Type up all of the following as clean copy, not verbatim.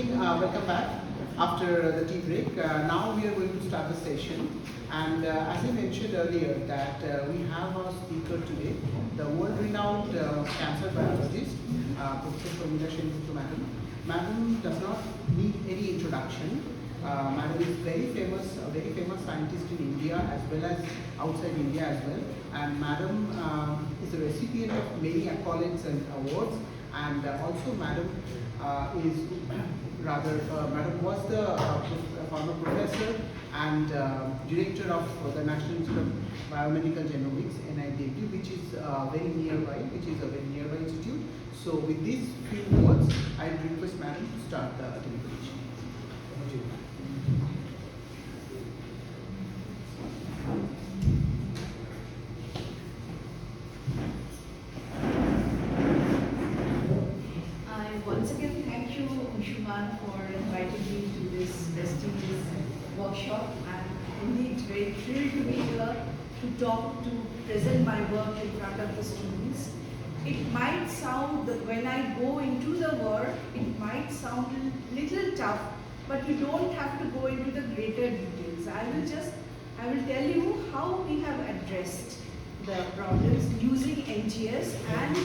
evening, welcome back after the tea break. Now we are going to start the session, and as I mentioned earlier that we have our speaker today, the world-renowned cancer biologist, Professor Sharmila Sengupta madam. Madam does not need any introduction. Madam is very famous scientist in India as well as outside India as well, and Madam is a recipient of many accolades and awards, and also Madam Madam was the former professor and director of the National Institute of Biomedical Genomics, NIBMG, which is very nearby institute. So with these few words, I request Madam to start the deliberation. Once again, thank you, Shuman, for inviting me to this prestigious workshop. I'm indeed very thrilled to be here to present my work in front of the students. It might sound, when I go into the work, it might sound a little tough, but you don't have to go into the greater details. I will tell you how we have addressed the problems using NGS and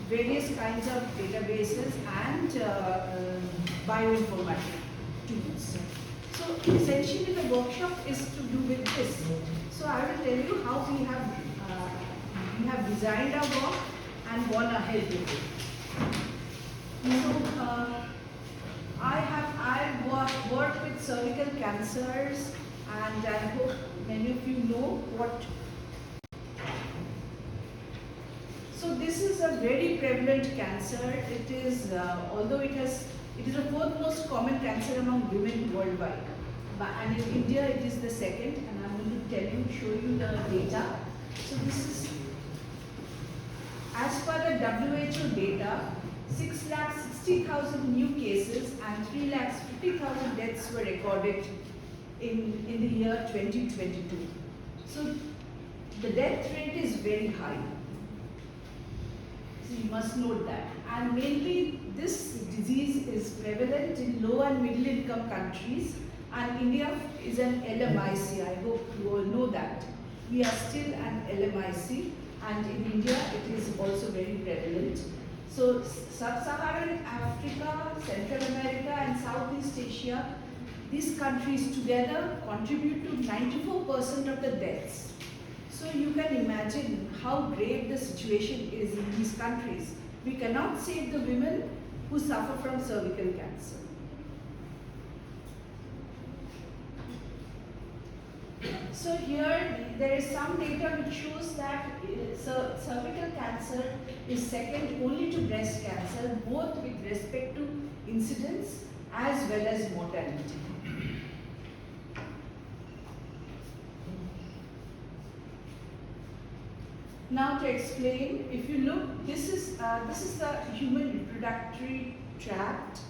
various kinds of databases and bioinformatics tools. So essentially the workshop is to do with this. So I will tell you how we have designed our work and gone ahead with it. So I've worked with cervical cancers, and I hope many of you know what. So this is a very prevalent cancer. It is, although it is the fourth most common cancer among women worldwide. And in India it is the second, and I'm going to show you the data. So this is, as per the WHO data, 6,60,000 new cases and 3,50,000 deaths were recorded in the year 2022. So the death rate is very high. So you must note that. And mainly this disease is prevalent in low and middle income countries, and India is an LMIC. I hope you all know that. We are still an LMIC, and in India it is also very prevalent. So Sub-Saharan Africa, Central America and Southeast Asia, these countries together contribute to 94% of the deaths. So you can imagine how grave the situation is in these countries. We cannot save the women who suffer from cervical cancer. So here there is some data which shows that cervical cancer is second only to breast cancer, both with respect to incidence as well as mortality. Now to explain, if you look, this is the human reproductive tract,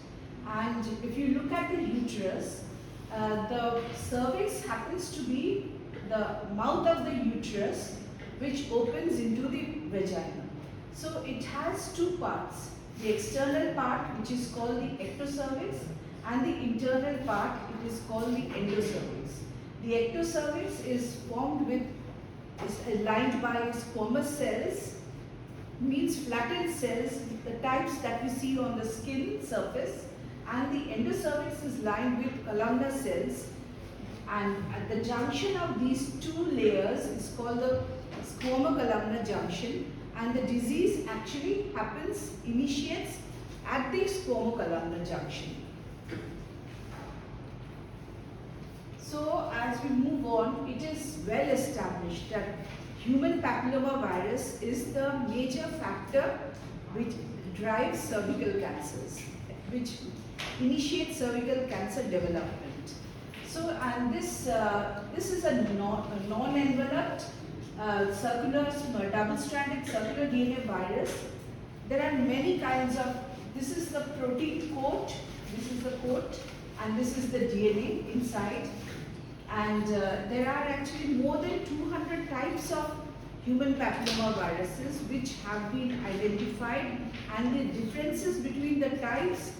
and if you look at the uterus, the cervix happens to be the mouth of the uterus which opens into the vagina. So it has two parts, the external part which is called the ectocervix, and the internal part it is called the endocervix. The ectocervix is lined by squamous cells, means flattened cells, the types that we see on the skin surface, and the endocervix is lined with columnar cells, and at the junction of these two layers is called the squamocolumnar junction, and the disease actually initiates at the squamocolumnar junction. So as we move on, it is well established that human papillomavirus is the major factor which drives cervical cancers, which initiates cervical cancer development. So, and this is a non-enveloped double-stranded circular DNA virus. There are many kinds of, this is the protein coat, this is the coat, and this is the DNA inside. And there are actually more than 200 types of human papillomaviruses which have been identified, and the differences between the types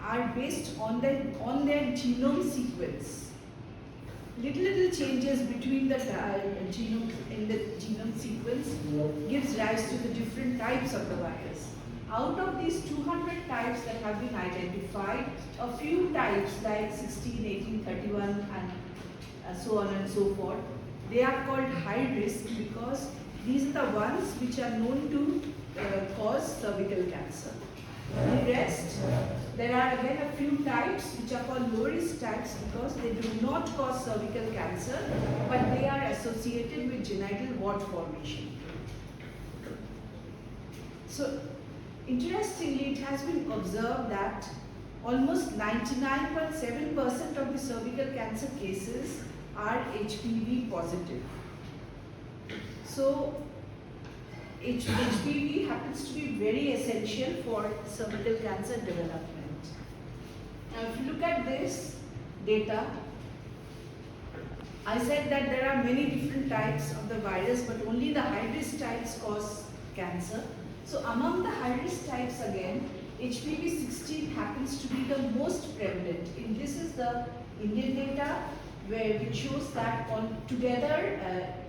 are based on their genome sequence. Little changes between the genome in the genome sequence gives rise to the different types of the virus. Out of these 200 types that have been identified, a few types like 16, 18, 31 and so on and so forth, they are called high risk because these are the ones which are known to cause cervical cancer. The rest, there are again a few types which are called low risk types because they do not cause cervical cancer, but they are associated with genital wart formation. So, interestingly, it has been observed that almost 99.7% of the cervical cancer cases are HPV positive. So, HPV happens to be very essential for cervical cancer development. Now, if you look at this data, I said that there are many different types of the virus, but only the high-risk types cause cancer. So, among the high-risk types again, HPV 16 happens to be the most prevalent. And this is the Indian data, which shows that together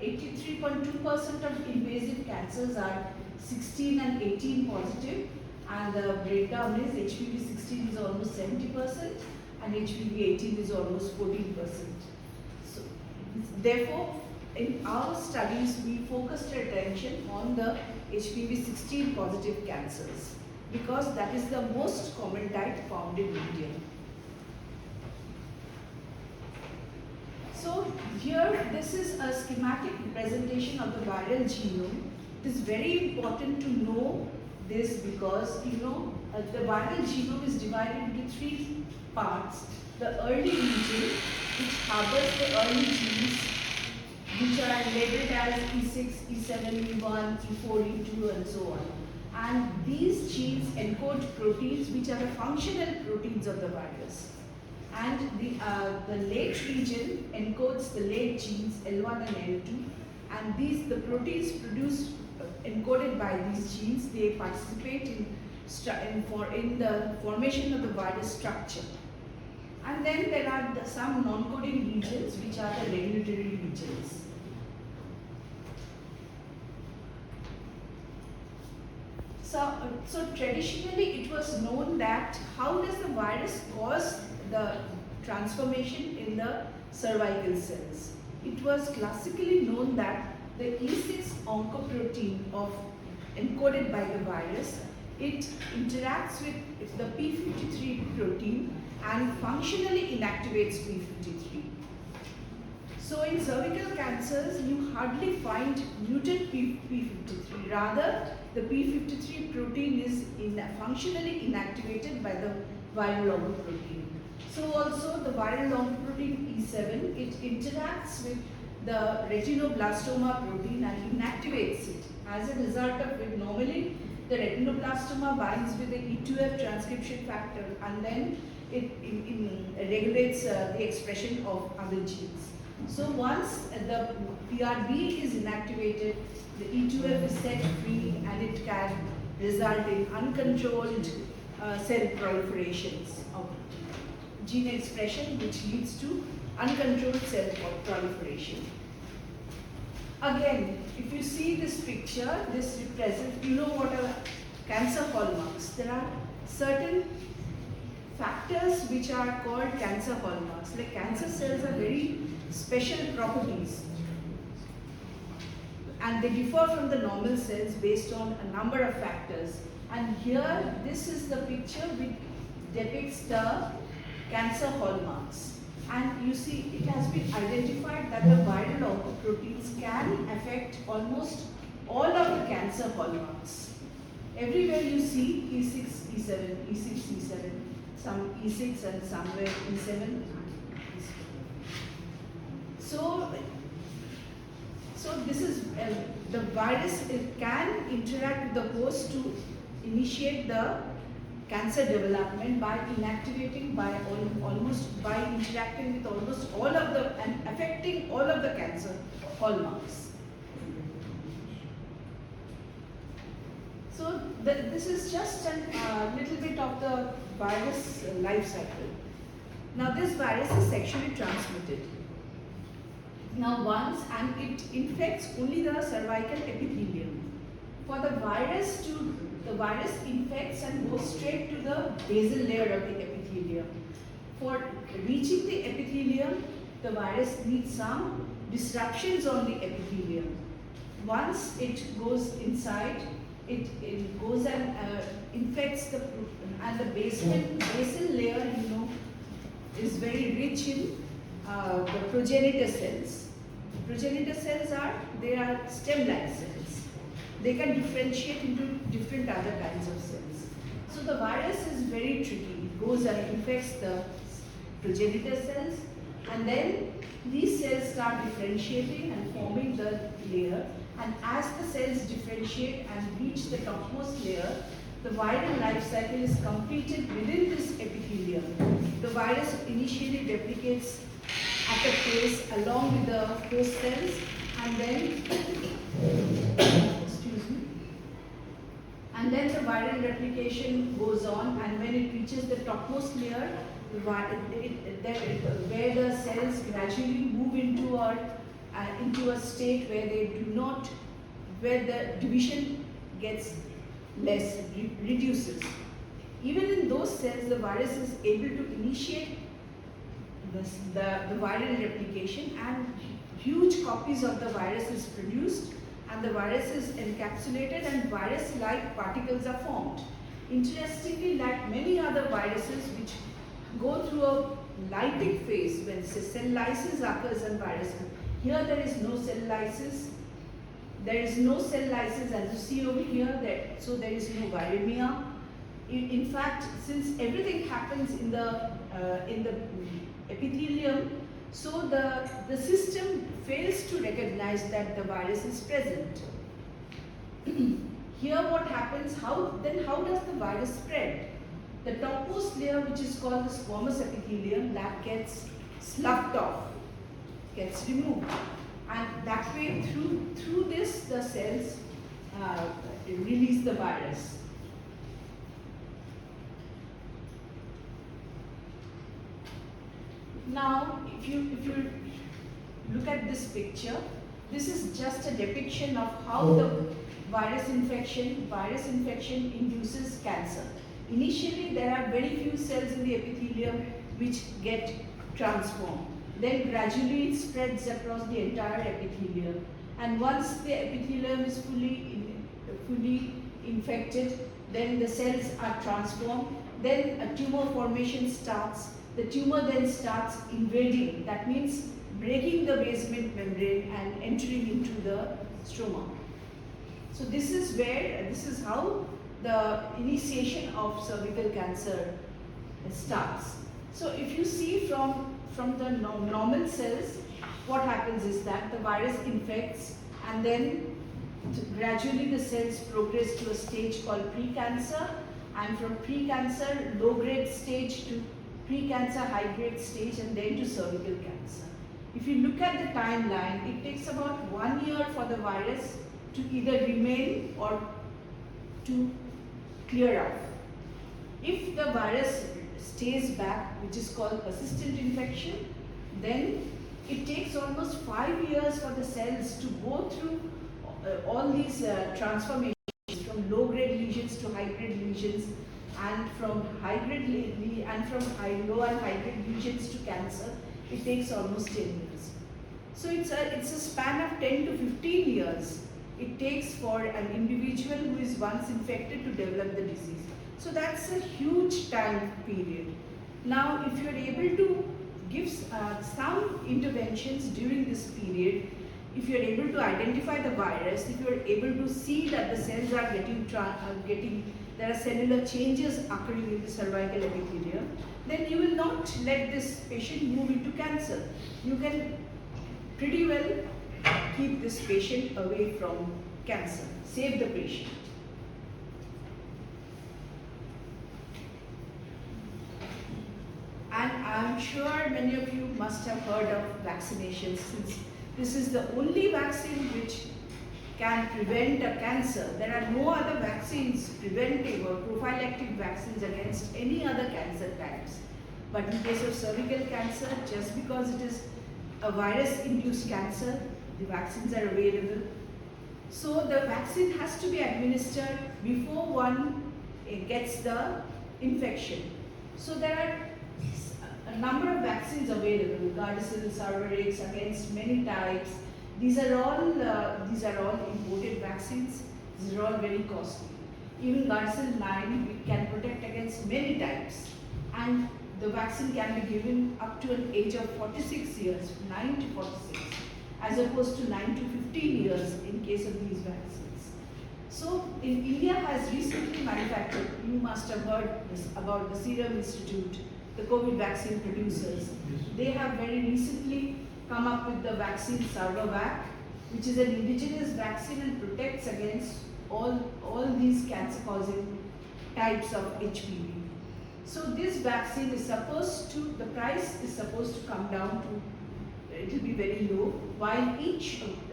83.2% of invasive cancers are 16 and 18 positive, and the breakdown is HPV 16 is almost 70% and HPV 18 is almost 14%. So, therefore, in our studies we focused our attention on the HPV 16 positive cancers because that is the most common type found in India. So here, this is a schematic representation of the viral genome. It is very important to know this because, the viral genome is divided into three parts. The early region, which harbors the early genes, which are labeled as E6, E7, E1, E4, E2, and so on. And these genes encode proteins which are the functional proteins of the virus. And the late region encodes the late genes L1 and L2, and the proteins produced encoded by these genes, they participate in the formation of the virus structure. And then there are some non-coding regions which are the regulatory regions. So traditionally it was known that how does the virus cause the transformation in the cervical cells. It was classically known that the E6 oncoprotein encoded by the virus, it interacts with the P53 protein and functionally inactivates P53. So in cervical cancers, you hardly find mutant P53. Rather, the P53 protein is functionally inactivated by the viral oncoprotein. So also the viral oncoprotein E7, it interacts with the retinoblastoma protein and inactivates it. As a result of it, normally the retinoblastoma binds with the E2F transcription factor and then it regulates the expression of other genes. So once the PRB is inactivated, the E2F is set free and it can result in uncontrolled cell proliferations of gene expression, which leads to uncontrolled cell proliferation. Again, if you see this picture, this represents, what are cancer hallmarks. There are certain factors which are called cancer hallmarks. Like cancer cells are very special properties and they differ from the normal cells based on a number of factors. And here, this is the picture which depicts the cancer hallmarks. And you see, it has been identified that the viral oncoproteins can affect almost all of the cancer hallmarks. Everywhere you see E6, E7, E6, E7, some E6 and somewhere E7. So this is the virus. It can interact with the host to initiate the cancer development by interacting with almost all of the and affecting all of the cancer hallmarks. So this is just a little bit of the virus life cycle. Now this virus is sexually transmitted. Now and it infects only the cervical epithelium. For the virus infects and goes straight to the basal layer of the epithelium. For reaching the epithelium, the virus needs some disruptions on the epithelium. Once it goes inside, it goes and infects and the basal layer, is very rich in the progenitor cells. Progenitor cells are stem-like cells. They can differentiate into different other kinds of cells. So the virus is very tricky. It goes and infects the progenitor cells, and then these cells start differentiating and forming the layer. And as the cells differentiate and reach the topmost layer, the viral life cycle is completed within this epithelium. The virus initially replicates at the face along with the host cells, and then and then the viral replication goes on, and when it reaches the topmost layer, where the cells gradually move into a state where the division gets less, reduces. Even in those cells, the virus is able to initiate the viral replication, and huge copies of the virus is produced, and the virus is encapsulated, and virus-like particles are formed. Interestingly, like many other viruses which go through a lytic phase when cell lysis occurs in virus, here there is no cell lysis. There is no cell lysis, as you see over here, so there is no viremia. In fact, since everything happens in the epithelium, so the system fails to recognize that the virus is present. Here what happens, how does the virus spread? The topmost layer, which is called the squamous epithelium, that gets sloughed off, gets removed. And that way, through this, the cells release the virus. Now, if you look at this picture, this is just a depiction of how the virus infection induces cancer. Initially, there are very few cells in the epithelium which get transformed. Then gradually it spreads across the entire epithelium. And once the epithelium is fully infected, then the cells are transformed. Then a tumor formation starts. The tumor then starts invading. That means breaking the basement membrane and entering into the stroma. So this is how the initiation of cervical cancer starts. So if you see from the normal cells, what happens is that the virus infects, and then gradually the cells progress to a stage called pre-cancer, and from pre-cancer low-grade stage to pre-cancer high-grade stage, and then to cervical cancer. If you look at the timeline, it takes about 1 year for the virus to either remain or to clear off. If the virus stays back, which is called persistent infection, then it takes almost 5 years for the cells to go through all these transformations, from low-grade lesions to high-grade lesions, and from low and high-grade lesions to cancer. It takes almost 10 years. So it's a span of 10 to 15 years it takes for an individual who is once infected to develop the disease. So that's a huge time period. Now, if you're able to give some interventions during this period, if you're able to identify the virus, if you're able to see that the cells are there are cellular changes occurring in the cervical epithelium, then you will not let this patient move into cancer. You can pretty well keep this patient away from cancer, save the patient. And I'm sure many of you must have heard of vaccinations, since this is the only vaccine which can prevent a cancer. There are no other vaccines, preventive or prophylactic vaccines against any other cancer types. But in case of cervical cancer, just because it is a virus-induced cancer, the vaccines are available. So the vaccine has to be administered before one gets the infection. So there are a number of vaccines available, Gardasil, Saroj, against many types. These are all imported vaccines. These are all very costly. Even Gardasil 9 can protect against many types, and the vaccine can be given up to an age of 46 years, 9 to 46, as opposed to 9 to 15 years in case of these vaccines. So, in India has recently manufactured, you must have heard this about the Serum Institute, the COVID vaccine producers. They have very recently come up with the vaccine Sarvac, which is an indigenous vaccine and protects against all these cancer-causing types of HPV. So this vaccine is supposed to, the price is supposed to come down to, it will be very low, while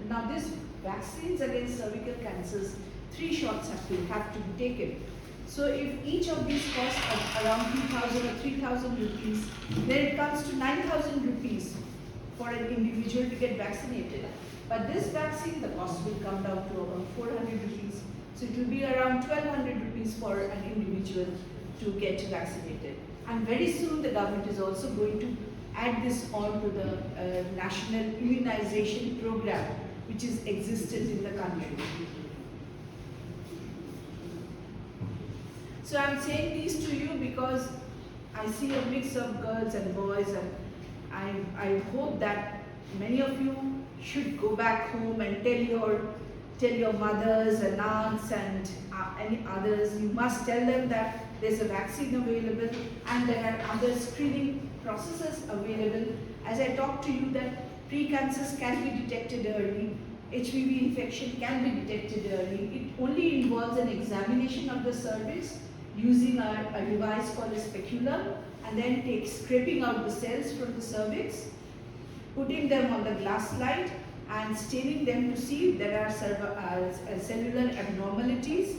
now this vaccines against cervical cancers, 3 shots have to be taken. So if each of these costs around 2,000 or 3,000 rupees, then it comes to 9,000 rupees for an individual to get vaccinated. But this vaccine, the cost will come down to around 400 rupees. So it will be around 1,200 rupees for an individual to get vaccinated. And very soon the government is also going to add this on to the national immunization program, which is existent in the country. So I'm saying these to you because I see a mix of girls and boys, and I hope that many of you should go back home and tell your mothers and aunts and any others. You must tell them that there's a vaccine available and there are other screening processes available. As I talked to you, that precancers can be detected early, HPV infection can be detected early. It only involves an examination of the cervix using a device called a speculum, and then scraping out the cells from the cervix, putting them on the glass slide and staining them to see if there are cellular abnormalities,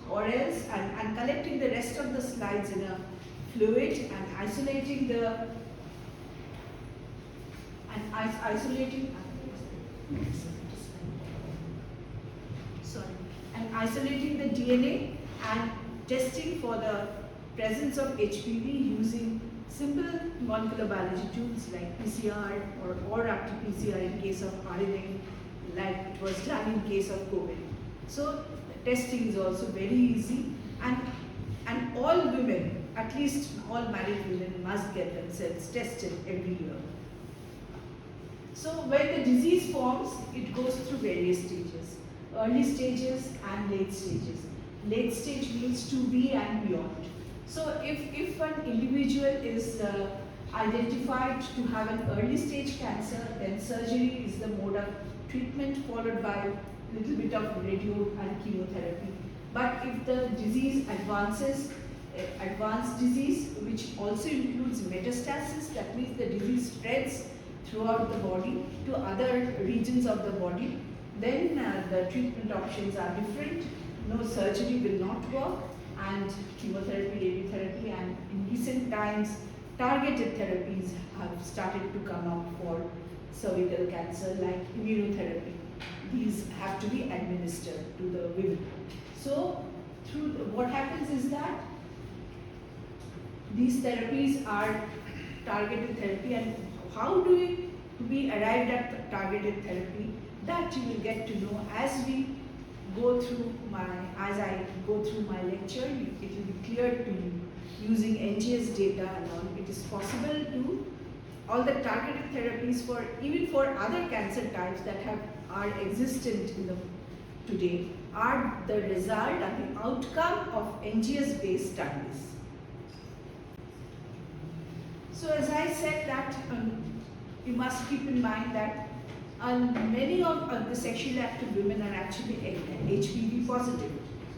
or else, and collecting the rest of the slides in a fluid and isolating the DNA and testing for the presence of HPV using simple molecular biology tools like PCR or RT-PCR in case of RNA, like it was done in case of COVID. So the testing is also very easy, and all women, at least all married women, must get themselves tested every year. So when the disease forms, it goes through various stages, early stages and late stages. Late stage means 2B and beyond. So if an individual is identified to have an early stage cancer, then surgery is the mode of treatment, followed by a little bit of radio and chemotherapy. But if the disease advances, advanced disease, which also includes metastasis, that means the disease spreads throughout the body to other regions of the body, then the treatment options are different. No, surgery will not work, and chemotherapy, radiotherapy, and in recent times, targeted therapies have started to come up for cervical cancer, like immunotherapy. These have to be administered to the women. So, what happens is that these therapies are targeted therapy, and how do we arrive at the targeted therapy? That you will get to know as I go through my lecture. It will be clear to you using NGS data and all. It is possible to all the targeted therapies even for other cancer types that are existent today are the result and the outcome of NGS based studies. So as I said that you must keep in mind that many of the sexually active women are actually HPV positive.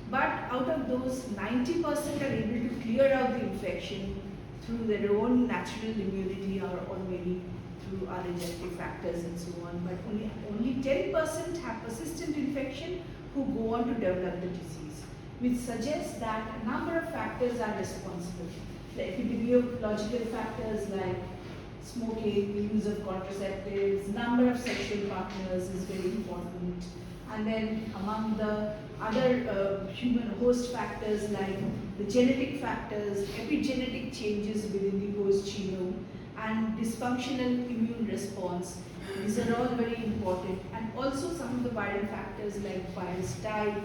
But out of those, 90% are able to clear out the infection, through their own natural immunity or maybe through other genetic factors and so on, but only 10% have persistent infection who go on to develop the disease, which suggests that a number of factors are responsible. The epidemiological factors like smoking, the use of contraceptives, number of sexual partners is very important. And then among the other human host factors like the genetic factors, epigenetic changes within the host genome, and dysfunctional immune response. These are all very important. And also some of the viral factors like virus type,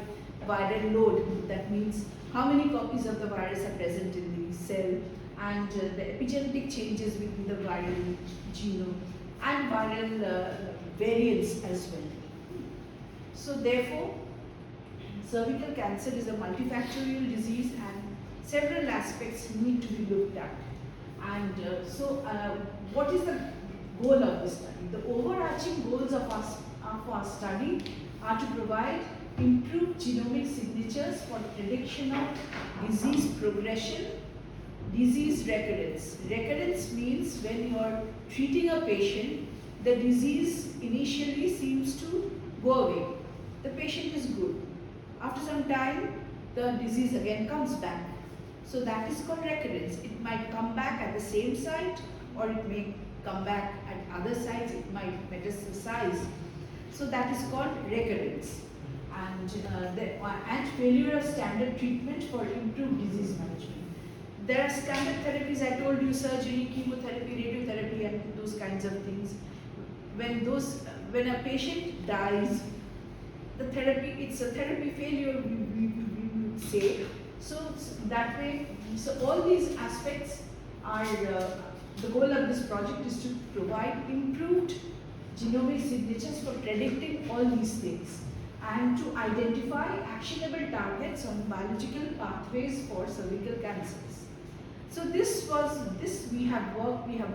viral load, that means how many copies of the virus are present in the cell, and the epigenetic changes within the viral genome, and viral variants as well. So therefore, cervical cancer is a multifactorial disease and several aspects need to be looked at. And what is the goal of this study? The overarching goals of our study are to provide improved genomic signatures for prediction of disease progression, disease recurrence. Recurrence means when you are treating a patient, the disease initially seems to go away. The patient is good. After some time, the disease again comes back. So that is called recurrence. It might come back at the same site, or it may come back at other sites, it might metastasize. So that is called recurrence. And failure of standard treatment for improved disease management. There are standard therapies, I told you, surgery, chemotherapy, radiotherapy, and those kinds of things. When a patient dies, the therapy, it's a therapy failure, we would say. So that way, so all these aspects are, the goal of this project is to provide improved genomic signatures for predicting all these things and to identify actionable targets on biological pathways for cervical cancers. So this we have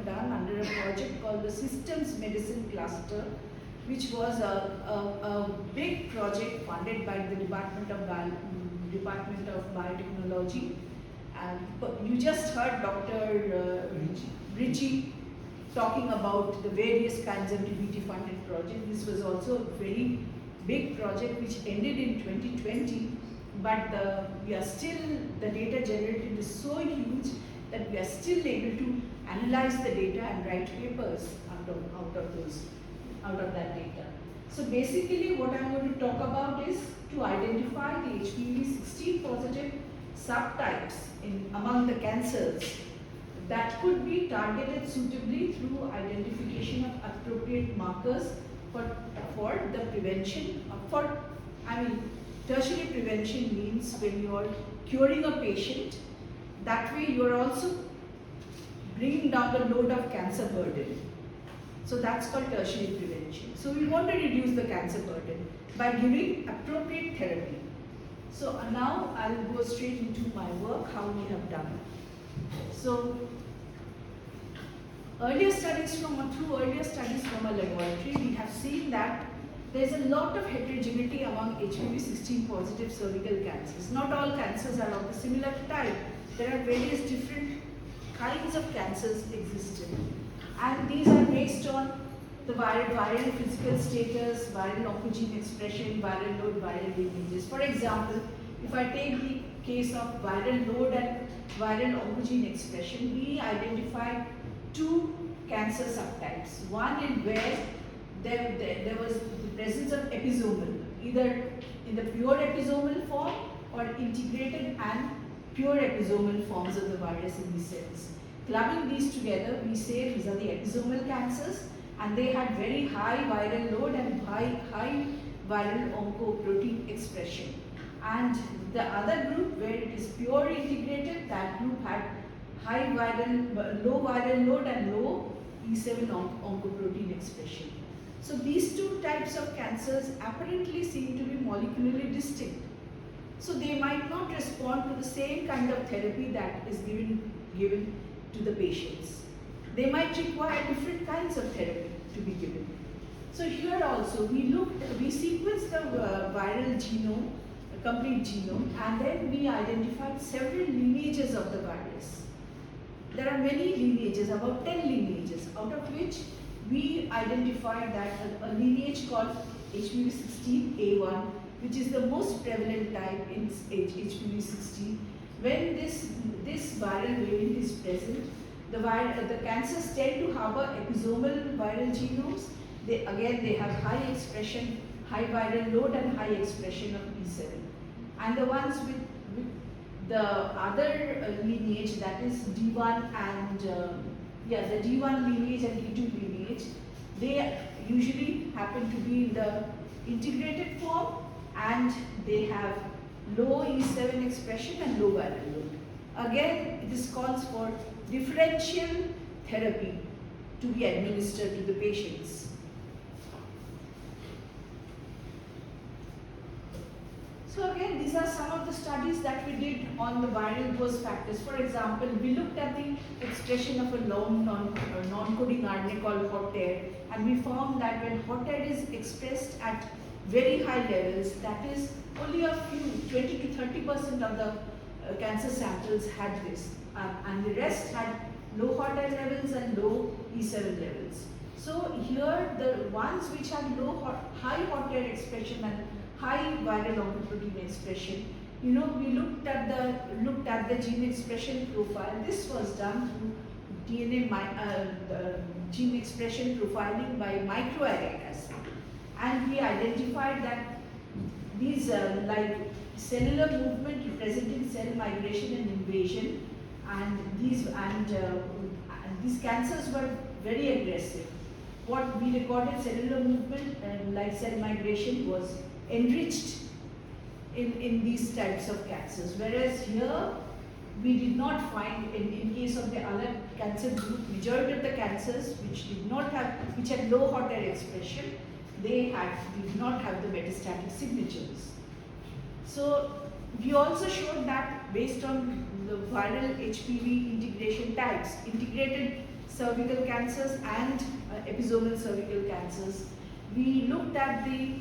done under a project called the Systems Medicine Cluster, which was a big project funded by the Department of Biotechnology. And you just heard Dr. Richie talking about the various kinds of DBT funded projects. This was also a very big project which ended in 2020, but the data generated is so huge that we are still able to analyze the data and write papers out of that data. So basically what I'm going to talk about is to identify the HPV-16 positive subtypes among the cancers that could be targeted suitably through identification of appropriate markers for the prevention. Tertiary prevention means when you are curing a patient, that way you are also bringing down the load of cancer burden. So that's called tertiary prevention. So we want to reduce the cancer burden by giving appropriate therapy. So now I'll go straight into my work, how we have done. So through earlier studies from a laboratory, we have seen that there's a lot of heterogeneity among HPV-16 positive cervical cancers. Not all cancers are of a similar type. There are various different kinds of cancers existing. And these are based on the viral physical status, viral oncogene expression, viral load, viral lineages. For example, if I take the case of viral load and viral oncogene expression, we identified two cancer subtypes. One in where there was the presence of episomal, either in the pure episomal form or integrated and pure episomal forms of the virus in the cells. Clubbing these together, we say these are the episomal cancers, and they had very high viral load and high viral oncoprotein expression. And the other group where it is pure integrated, that group had low viral load and low E7 oncoprotein expression. So these two types of cancers apparently seem to be molecularly distinct. So they might not respond to the same kind of therapy that is given to the patients. They might require different kinds of therapy to be given. So here also we sequenced the viral genome, the complete genome, and then we identified several lineages of the virus. there are many lineages, about 10 lineages, out of which we identified that a lineage called HPV16A1, which is the most prevalent type in HPV16. When this viral variant is present, the cancers tend to harbor episomal viral genomes. They have high expression, high viral load and high expression of E7. And the ones with the other lineage, that is D1 and the D1 lineage and D2 lineage, they usually happen to be in the integrated form, and they have low E7 expression and low viral load. Again, this calls for differential therapy to be administered to the patients. So again, these are some of the studies that we did on the viral host factors. For example, we looked at the expression of a long non-coding RNA called HOTAIR, and we found that when HOTAIR is expressed at very high levels, that is only a few, 20 to 30% of the cancer samples had this, and the rest had low HOTAIR levels and low E7 levels. So here, the ones which had high HOTAIR expression and high viral oncoprotein expression, we looked at the gene expression profile. This was done through gene expression profiling by microarray assay, and we identified that these like cellular movement representing cell migration and invasion, and these cancers were very aggressive. What we recorded, cellular movement and like cell migration, was enriched in these types of cancers, whereas here we did not find, in case of the other cancer group, majority of the cancers which had low HOTAIR expression, did not have the metastatic signatures. So we also showed that based on the viral HPV integration types, integrated cervical cancers and episomal cervical cancers, we looked at the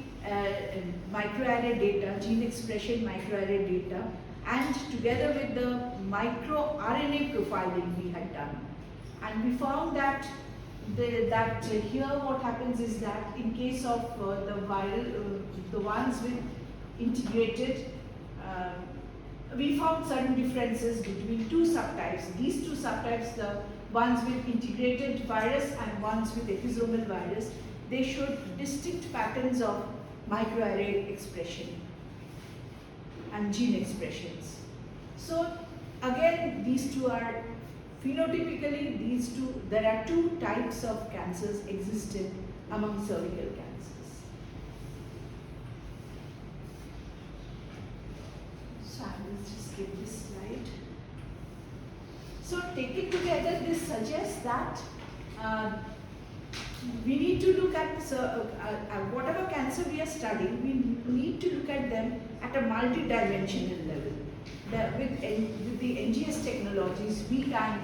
microarray data, gene expression microarray data, and together with the microRNA profiling we had done. And we found that here what happens is that in case of the ones with integrated, we found certain differences between two subtypes. These two subtypes, the ones with integrated virus and ones with episomal virus, they showed distinct patterns of microarray expression and gene expressions. So again, these two are phenotypically, there are two types of cancers existed among cervical cancers. So I will just skip this slide. So taken together, this suggests that we need to look at whatever cancer we are studying, we need to look at them at a multi-dimensional level. With the NGS technologies, we can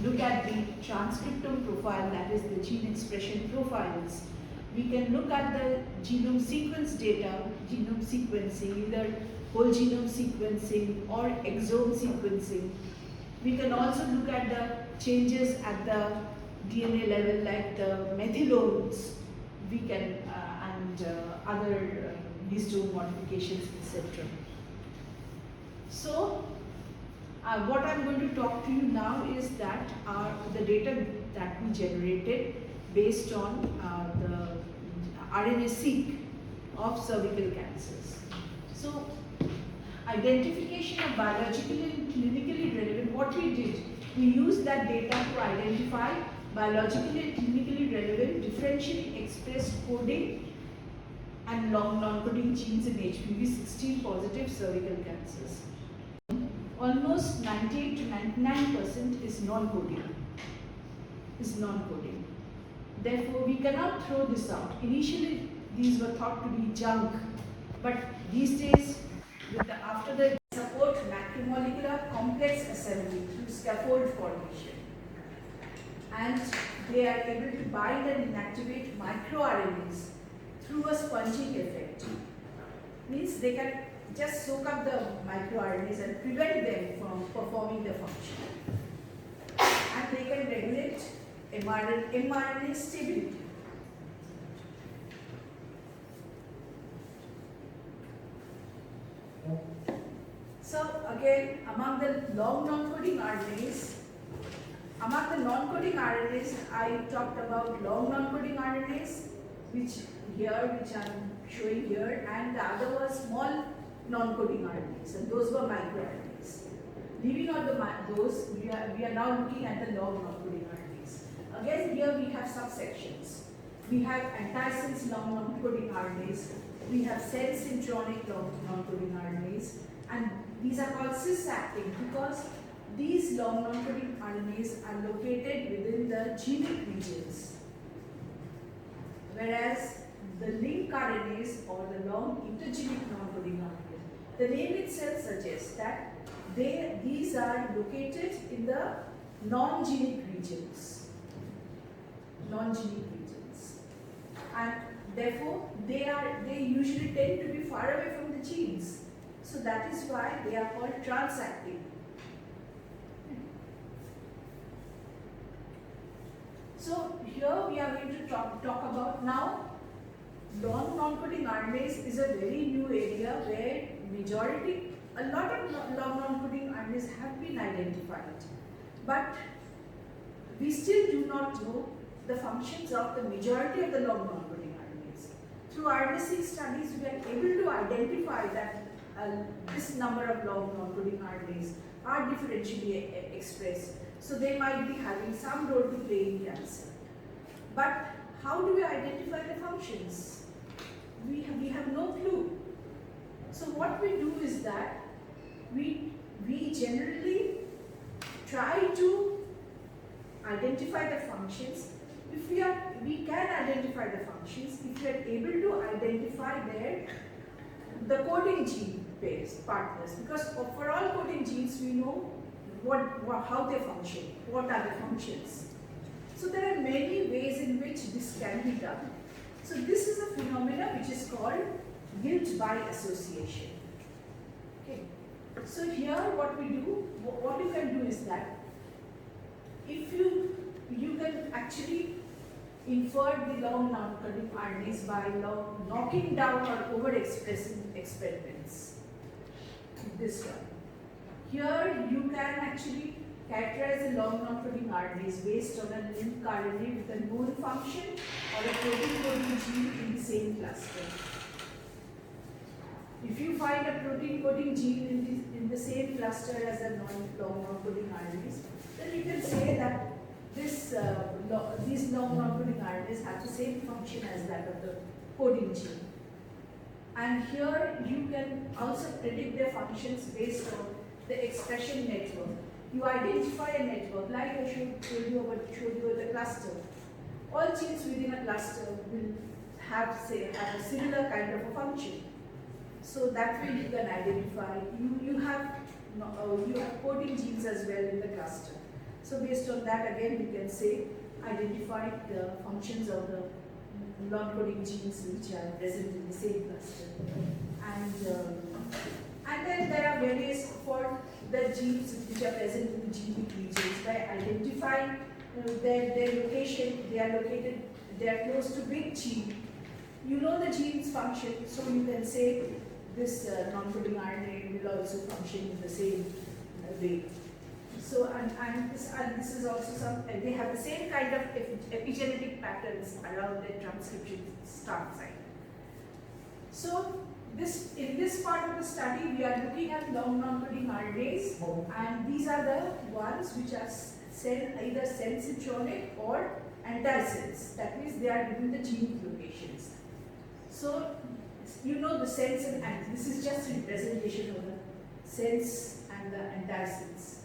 look at the transcriptome profile, that is the gene expression profiles. We can look at the genome sequence data, genome sequencing, either whole genome sequencing or exome sequencing. We can also look at the changes at the DNA level, like the methylones, we can and other histone modifications, etc. So, what I'm going to talk to you now is that the data that we generated based on the RNA-seq of cervical cancers. So, identification of biologically and clinically relevant, what we did, we used that data to identify biologically and clinically relevant differentially expressed coding and long non-coding genes in HPV16 positive cervical cancers. Almost 98 to 99% is non-coding. Therefore, we cannot throw this out. Initially, these were thought to be junk, but these days, after the support macromolecular complex assembly through scaffold formation, and they are able to bind and inactivate microRNAs through a sponging effect. Means they can just soak up the microRNAs and prevent them from performing their function. And can regulate mRNA stability. So again, among the long non-coding RNAs, among the non-coding RNAs, I talked about long non-coding RNAs, which I'm showing here, and the other was small non-coding RNAs, and those were microRNAs. Leaving out those, we are now looking at the long non-coding RNAs. Again, here we have subsections. We have antisense long non-coding RNAs. We have sense-intronic long non-coding RNAs, and these are called cis-acting because these long non-coding RNAs are located within the genic regions, whereas the link RNAs or the long intergenic non-coding RNAs, the name itself suggests that these are located in the non-genic regions, and therefore they usually tend to be far away from the genes. So that is why they are called transacting. So here we are going to talk about now long non-coding RNAs is a very new area where a lot of long non-coding RNAs have been identified, but we still do not know the functions of the majority of the long non-coding RNAs. Through RNA-seq studies, we are able to identify that this number of long non-coding RNAs are differentially expressed, so they might be having some role to play in cancer. But how do we identify the functions? We have no clue. So what we do is that we generally try to identify the functions. If we can identify the functions, if we are able to identify the coding gene partners, because for all coding genes we know how they function, what are the functions. So there are many ways in which this can be done. So this is a phenomenon which is called guilt by association. Okay. So here what we do, what you can do is that if you can actually infer the long non-coding RNAs by knocking down or overexpressing experiments. This one. Here you can actually characterize the long non-coding RNAs based on a link RNA with a known function or a protein coding gene in the same cluster. If you find a protein coding gene in the same cluster as a long non-coding RNAs, then you can say that these long non-coding RNAs have the same function as that of the coding gene. And here you can also predict their functions based on the expression network. You identify a network, like I showed you the cluster. All genes within a cluster will have a similar kind of a function. So that way you can identify. You have coding genes as well in the cluster. So based on that, again you can say identify the functions of the non-coding genes which are present in the same cluster. And then there are various for the genes which are present in the genic regions by identifying their location. They are close to big gene. You know the gene's function, so you can say this non-coding RNA will also function in the same way. So and this is also they have the same kind of epigenetic patterns around their transcription start site. So in this part of the study we are looking at long non-coding RNAs, and these are the ones which are either sense-intronic or antisense. That means they are within the gene locations. So you know the sense and this is just a representation of the sense and the antisense,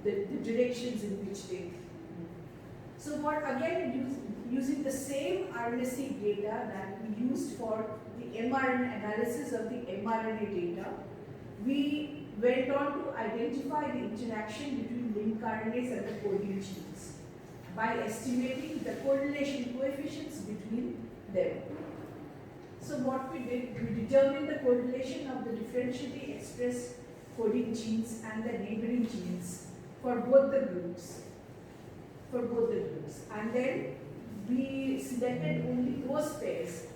the directions in which they move. So using the same RNA-seq data that we used for the mRNA analysis of the mRNA data, we went on to identify the interaction between link RNAs and the coding genes by estimating the correlation coefficients between them. So what we did, we determined the correlation of the differentially expressed coding genes and the neighboring genes for both the groups. for both the groups. And then we selected only those pairs,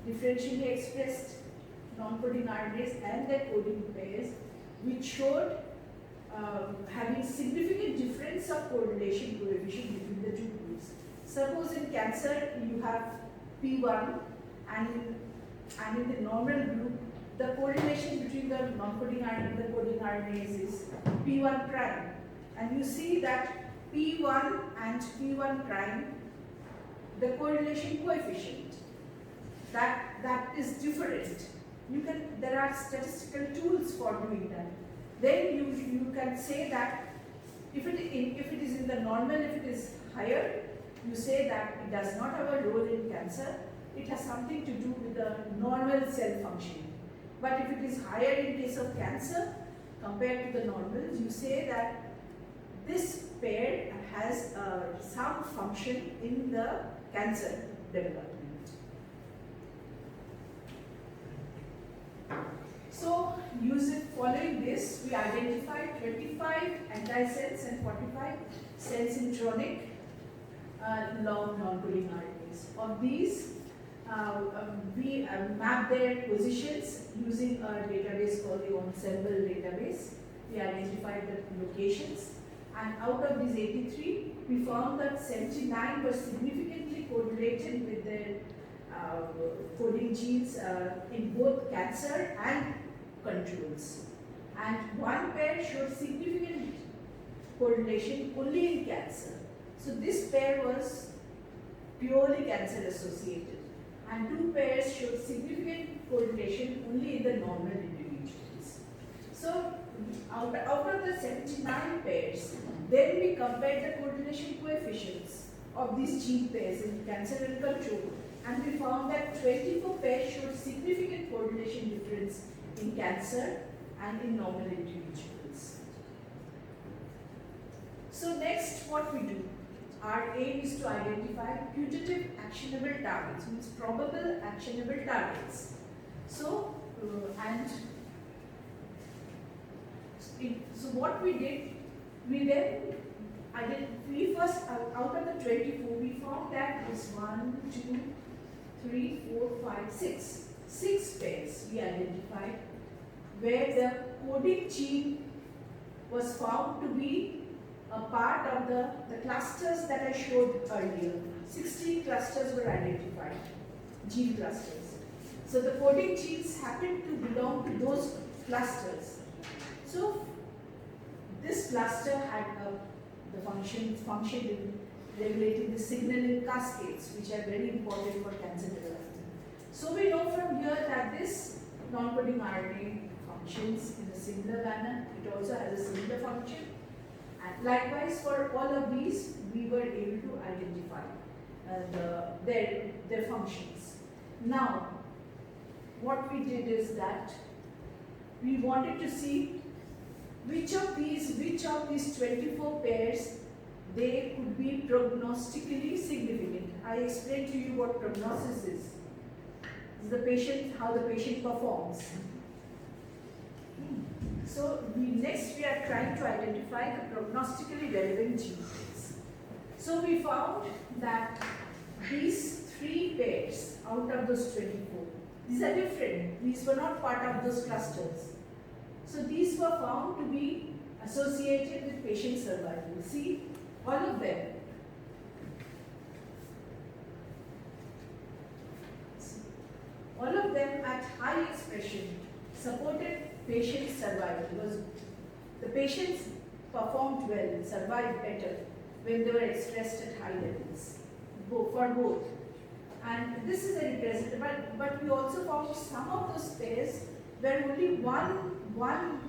differentially expressed non-coding RNAs and their coding pairs, which showed having significant difference of correlation coefficient between the two groups. Suppose in cancer you have P1 and in the normal group, the correlation between the non-coding RNA and the coding RNAs is P1 prime. And you see that P1 and P1 prime, the correlation coefficient, that is different. There are statistical tools for doing that. Then you can say that if it is in the normal, if it is higher, you say that it does not have a role in cancer. It has something to do with the normal cell functioning. But if it is higher in case of cancer compared to the normals, you say that this pair has some function in the cancer development. So, following this, we identified 25 antisense and 45 sense-intronic long non-coding RNAs. Of these, we mapped their positions using a database called the Ensemble database. We identified the locations, and out of these 83, we found that 79 were significantly correlated with their coding genes in both cancer and controls. And one pair showed significant correlation only in cancer. So this pair was purely cancer associated, and two pairs showed significant correlation only in the normal individuals. So out of the 79 pairs, then we compared the correlation coefficients of these gene pairs in cancer and control, and we found that 24 pairs showed significant correlation difference in cancer and in normal individuals. So next, what we do? Our aim is to identify putative actionable targets, means probable actionable targets. So, so what we did, we first, out of the 24, we found that was 1, 2, 3, 4, 5, 6. 6 pairs we identified where the coding gene was found to be a part of the clusters that I showed earlier. 16 clusters were identified, gene clusters. So the coding genes happen to belong to those clusters. So this cluster had the function in regulating the signaling cascades, which are very important for cancer development. So we know from here that this non-coding RNA functions in a similar manner. It also has a similar function. And likewise, for all of these, we were able to identify their functions. Now, what we did is that we wanted to see which of these 24 pairs they could be prognostically significant. I explained to you what prognosis is. How the patient performs. So next we are trying to identify the prognostically relevant genes. So we found that these 3 pairs out of those 24, these are different. These were not part of those clusters. So these were found to be associated with patient survival. See, all of them. All of them at high expression supported patient survival, because the patients performed well, survived better when they were expressed at high levels, for both. And this is a representative, but we also found some of those pairs where only one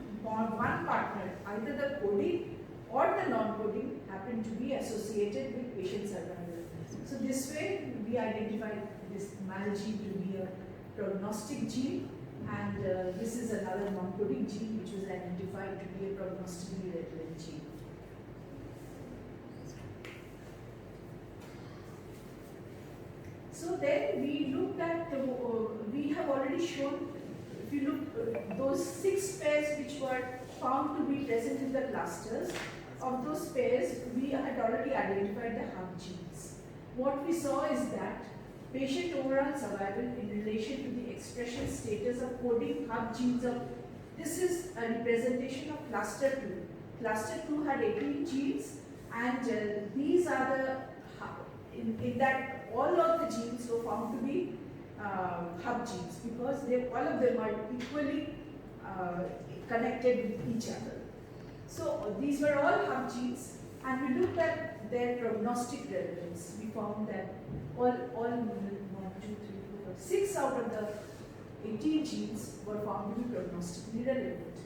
partner, either the coding or the non-coding, happened to be associated with patient survival. So this way we identified this MAL gene to be a prognostic gene, and this is another non-coding gene which was identified to be a prognostically relevant gene. So then we looked at, we have already shown, if you look, those 6 pairs which were found to be present in the clusters, of those pairs, we had already identified the hub genes. What we saw is that patient overall survival in relation to the expression status of coding hub genes of, this is a representation of cluster 2. Cluster 2 had 18 genes, and these are the, in that all of the genes were found to be hub genes because all of them are equally connected with each other. So these were all hub genes, and we looked at their prognostic relevance. We found that all 6 out of the 18 genes were found to be prognostically relevant.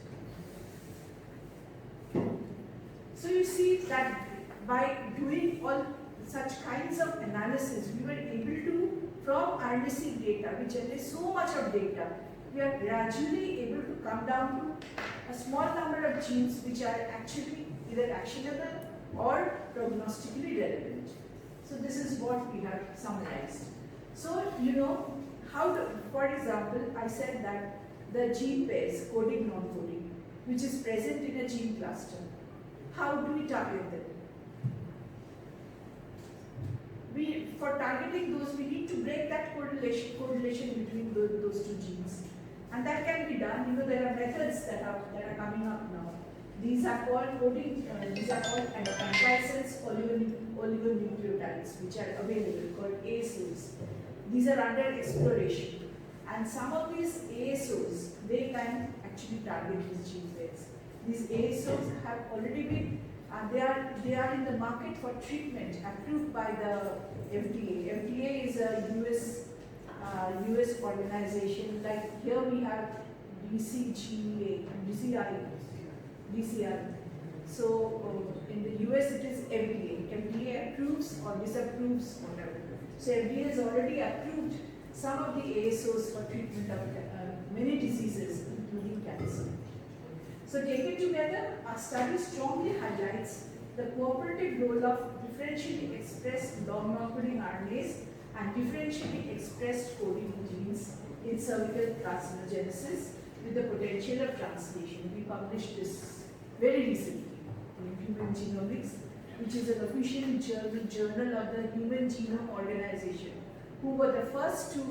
So you see that by doing all such kinds of analysis, we were able to, from RNA-seq data, which generates so much of data, we are gradually able to come down to a small number of genes which are actually either actionable or prognostically relevant. So this is what we have summarized. So, you know, how to, for example, I said that the gene pairs, coding, non-coding, which is present in a gene cluster, how do we target them? For targeting those, we need to break that correlation between those two genes. And that can be done. You know, there are methods that are coming up now. These are called coding, these are called antisense oligonucleotides, which are available, called ASOs. These are under exploration. And some of these ASOs, they can actually target these gene pairs. These ASOs have already been, they are in the market for treatment, approved by the FDA. FDA is a US organization. Like here we have DCGA, DCI. So in the US it is FDA. FDA approves or disapproves, whatever. So FDA has already approved some of the ASOs for treatment of many diseases, including cancer. So taken together, our study strongly highlights the cooperative role of differentially expressed long non-coding RNAs and differentially expressed coding genes in cervical carcinogenesis with the potential of translation. We published this very recently in Human Genomics, which is an official journal of the Human Genome Organization, who were the first to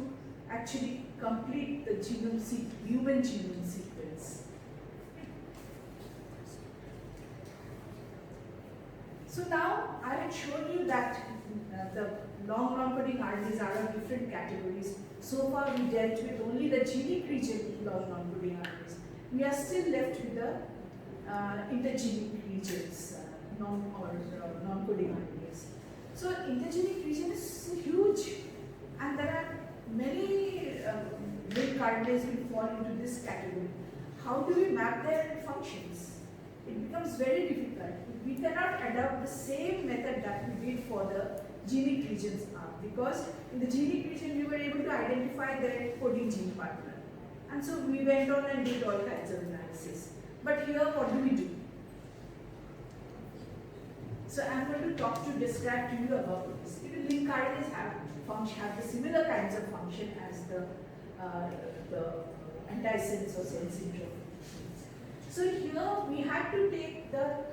actually complete the human genome sequence. So now I had shown you that the long non-coding RNAs are of different categories. So far we dealt with only the genic region long non-coding RNAs. We are still left with the intergenic regions, non-coding RNAs. So intergenic region is huge, and there are many big RNAs will fall into this category. How do we map their functions? It becomes very difficult. We cannot adopt the same method that we did for the genic regions because in the genic region we were able to identify their coding gene partner. And so we went on and did all kinds of analysis. But here what do we do? So I'm going to describe to you about this. Link RNAs have the similar kinds of function as the antisense or sense syndrome. So here we had to take the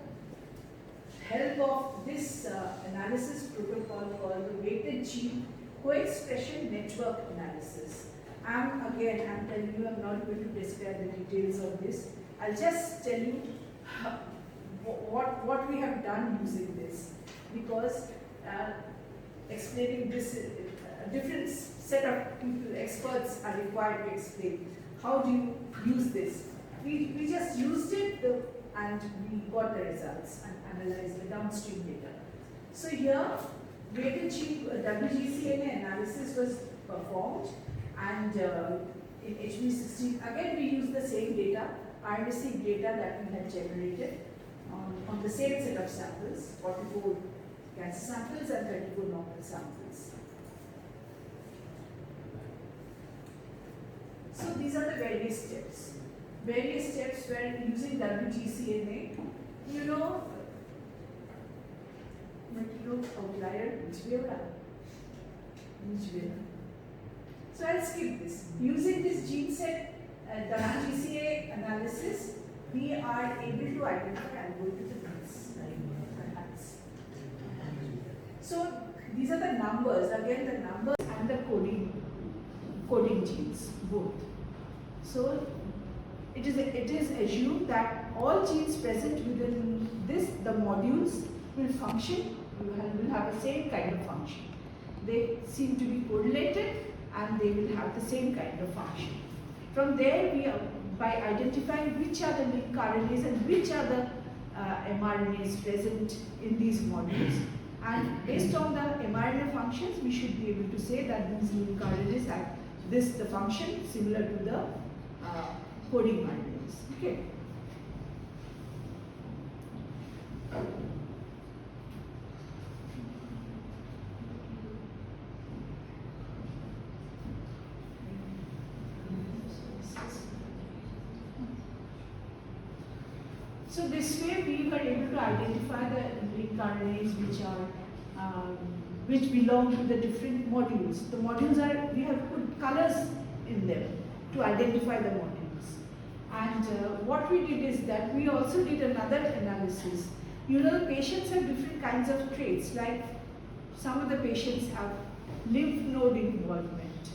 help of this analysis protocol called the weighted gene co-expression network analysis. I'm telling you, I'm not going to describe the details of this. I'll just tell you what we have done using this, because explaining this, a different set of people, experts are required to explain how do you use this. We just used it and we got the results and analyzed the downstream data. So here, weighted WGCNA analysis was performed, and in HB16, again we used the same data, RNA-seq data that we had generated on the same set of samples, 44 cancer samples and 34 normal samples. So these are the various steps. Various steps where using WGCNA, you know, outlier, so I'll skip this. Using this gene set WGCA analysis, we are able to identify, I'll go to the next slide. So these are the numbers, again the numbers and the coding genes, both. So it is assumed that all genes present within the modules will function, will have the same kind of function. They seem to be correlated and they will have the same kind of function. From there, by identifying which are the link RNAs and which are the mRNAs present in these modules, and based on the mRNA functions, we should be able to say that these link RNAs have the function similar to the coding RNAs. Okay. So this way we were able to identify the link RNAs which belong to the different modules. The modules we have put colors in them to identify the modules. And what we did is that we also did another analysis. You know, the patients have different kinds of traits, like some of the patients have lymph node involvement.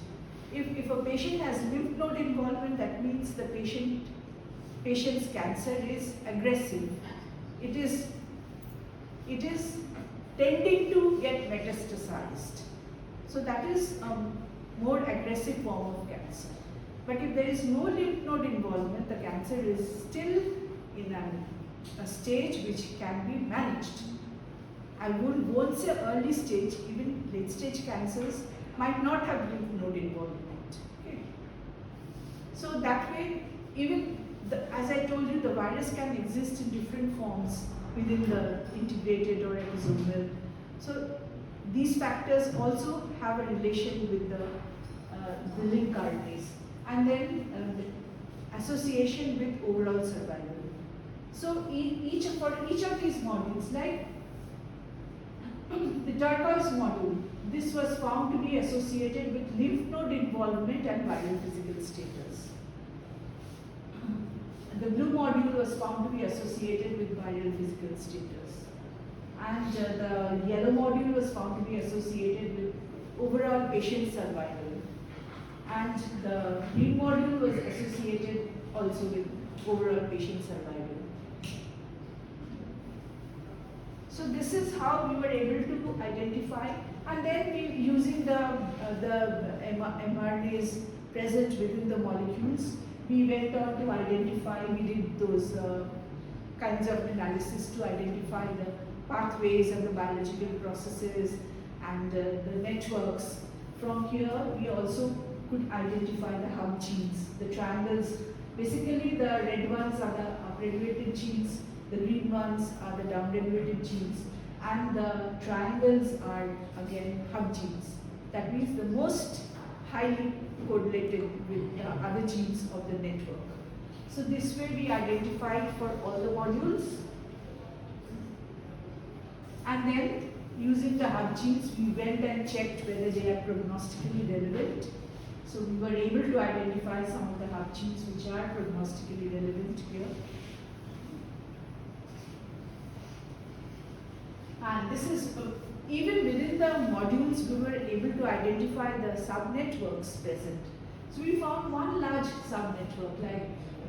If a patient has lymph node involvement, that means the patient's cancer is aggressive. It is tending to get metastasized. So that is a more aggressive form of cancer. But if there is no lymph node involvement, the cancer is still in a stage which can be managed. I won't say early stage, even late stage cancers might not have lymph node involvement. Okay. So that way, even as I told you, the virus can exist in different forms within the integrated or episomal. So these factors also have a relation with the link RNAs. And then association with overall survival. So for each of these modules, like the turquoise module, this was found to be associated with lymph node involvement and viral physical status. The blue module was found to be associated with viral physical status. And the yellow module was found to be associated with overall patient survival. And the green module was associated also with overall patient survival. So this is how we were able to identify, and then using the mRNAs present within the molecules, we went on to identify, we did those kinds of analysis to identify the pathways and the biological processes and the networks. From here, we also could identify the hub genes, the triangles. Basically, the red ones are the upregulated genes, the green ones are the downregulated genes, and the triangles are again hub genes. That means the most highly correlated with the other genes of the network. So this way we identified for all the modules, and then using the hub genes we went and checked whether they are prognostically relevant. So we were able to identify some of the hub genes which are prognostically relevant here. And this is, even within the modules, we were able to identify the subnetworks present. So we found one large subnetwork, like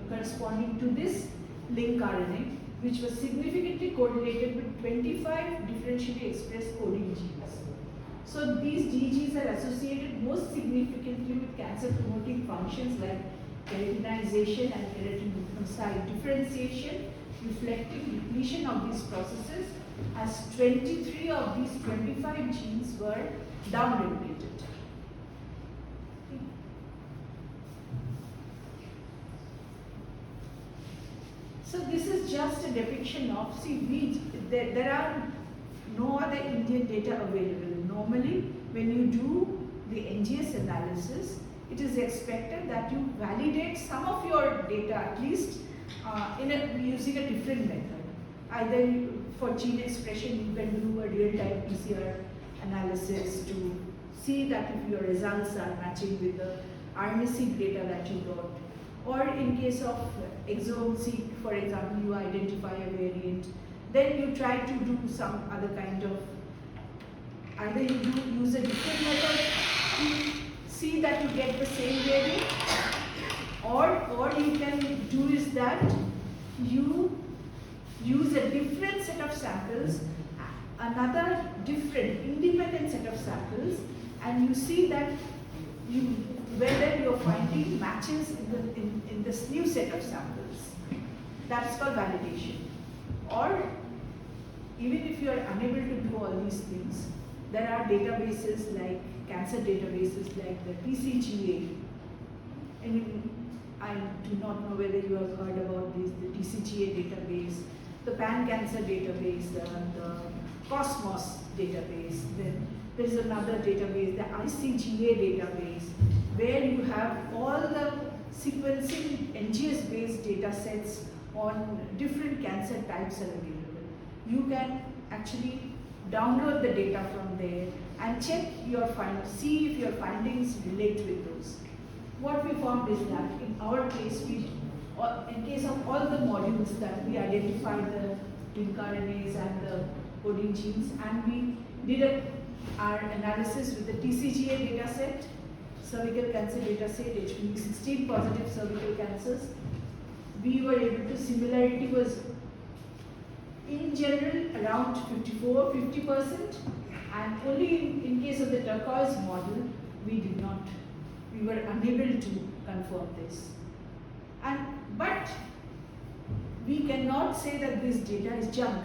corresponding to this link RNA, which was significantly correlated with 25 differentially expressed coding genes. So these DGs are associated most significantly with cancer-promoting functions like keratinization and keratinocyte differentiation, reflecting depletion of these processes, as 23 of these 25 genes were downregulated. So this is just a depiction of, there are no other Indian data available. Normally, when you do the NGS analysis, it is expected that you validate some of your data at least using a different method. Either for gene expression, you can do a real-time PCR analysis to see that if your results are matching with the RNA-seq data that you got. Or in case of exome-seq, for example, you identify a variant, then you try to do some other kind of either you use a different method to see that you get the same variant, or you can do is that you use a different set of samples, another different independent set of samples, and you see that whether your finding matches in this new set of samples. That's called validation. Or even if you are unable to do all these things, there are databases like cancer databases like the TCGA. And I do not know whether you have heard about this, the TCGA database, the pan-cancer database, the Cosmos database. Then there is another database, the ICGA database, where you have all the sequencing NGS-based data sets on different cancer types are available. You can actually download the data from there and check your findings, see if your findings relate with those. What we found is that in our case, in case of all the modules that we identified the link RNAs and the coding genes, and we did our analysis with the TCGA data set, cervical cancer data set, HPV 16 positive cervical cancers. We were able to, similarity was in general around 50%, and only in case of the turquoise model, we were unable to confirm this. But we cannot say that this data is junk.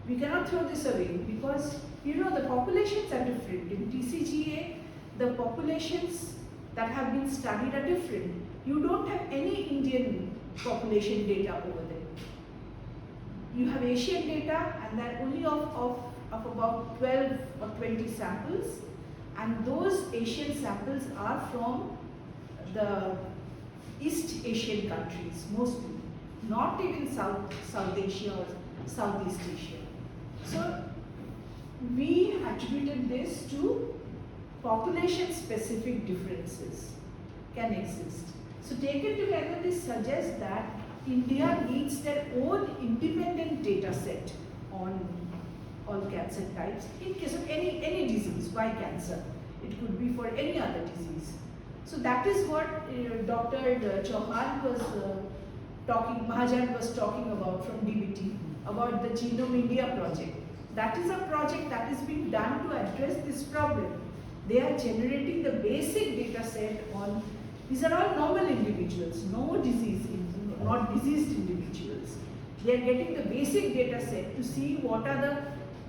We cannot throw this away because the populations are different. In TCGA, the populations that have been studied are different. You don't have any Indian population data over there. You have Asian data, and they're only of about 12 or 20 samples, and those Asian samples are from the East Asian countries mostly, not even South Asia or Southeast Asia. So we attributed this to population-specific differences can exist. So taken together, this suggests that India needs their own independent data set on all cancer types in case of any disease. Why cancer? It could be for any other disease. So that is what Dr. Chauhan was Mahajan was talking about from DBT, about the Genome India project. That is a project that is being done to address this problem. They are generating the basic data set on, these are all normal individuals, not diseased individuals. They are getting the basic data set to see what are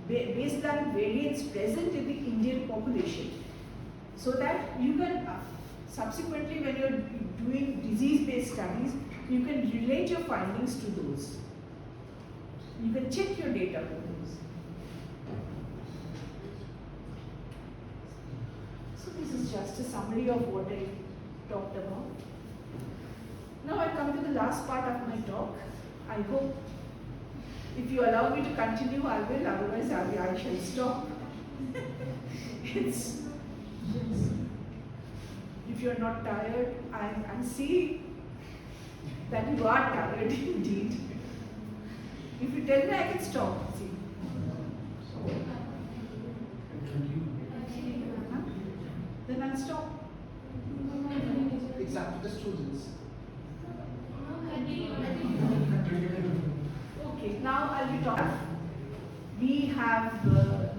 the baseline variants present in the Indian population, so that you can subsequently, when you are doing disease-based studies, you can relate your findings to those. You can check your data with those. So this is just a summary of what I talked about. Now I come to the last part of my talk. I hope if you allow me to continue, I will, otherwise I shall stop. If you are not tired, I see that you are tired indeed. If you tell me, I can stop. See. Then I'll stop. It's up to the students. Okay, now I'll be talking. We have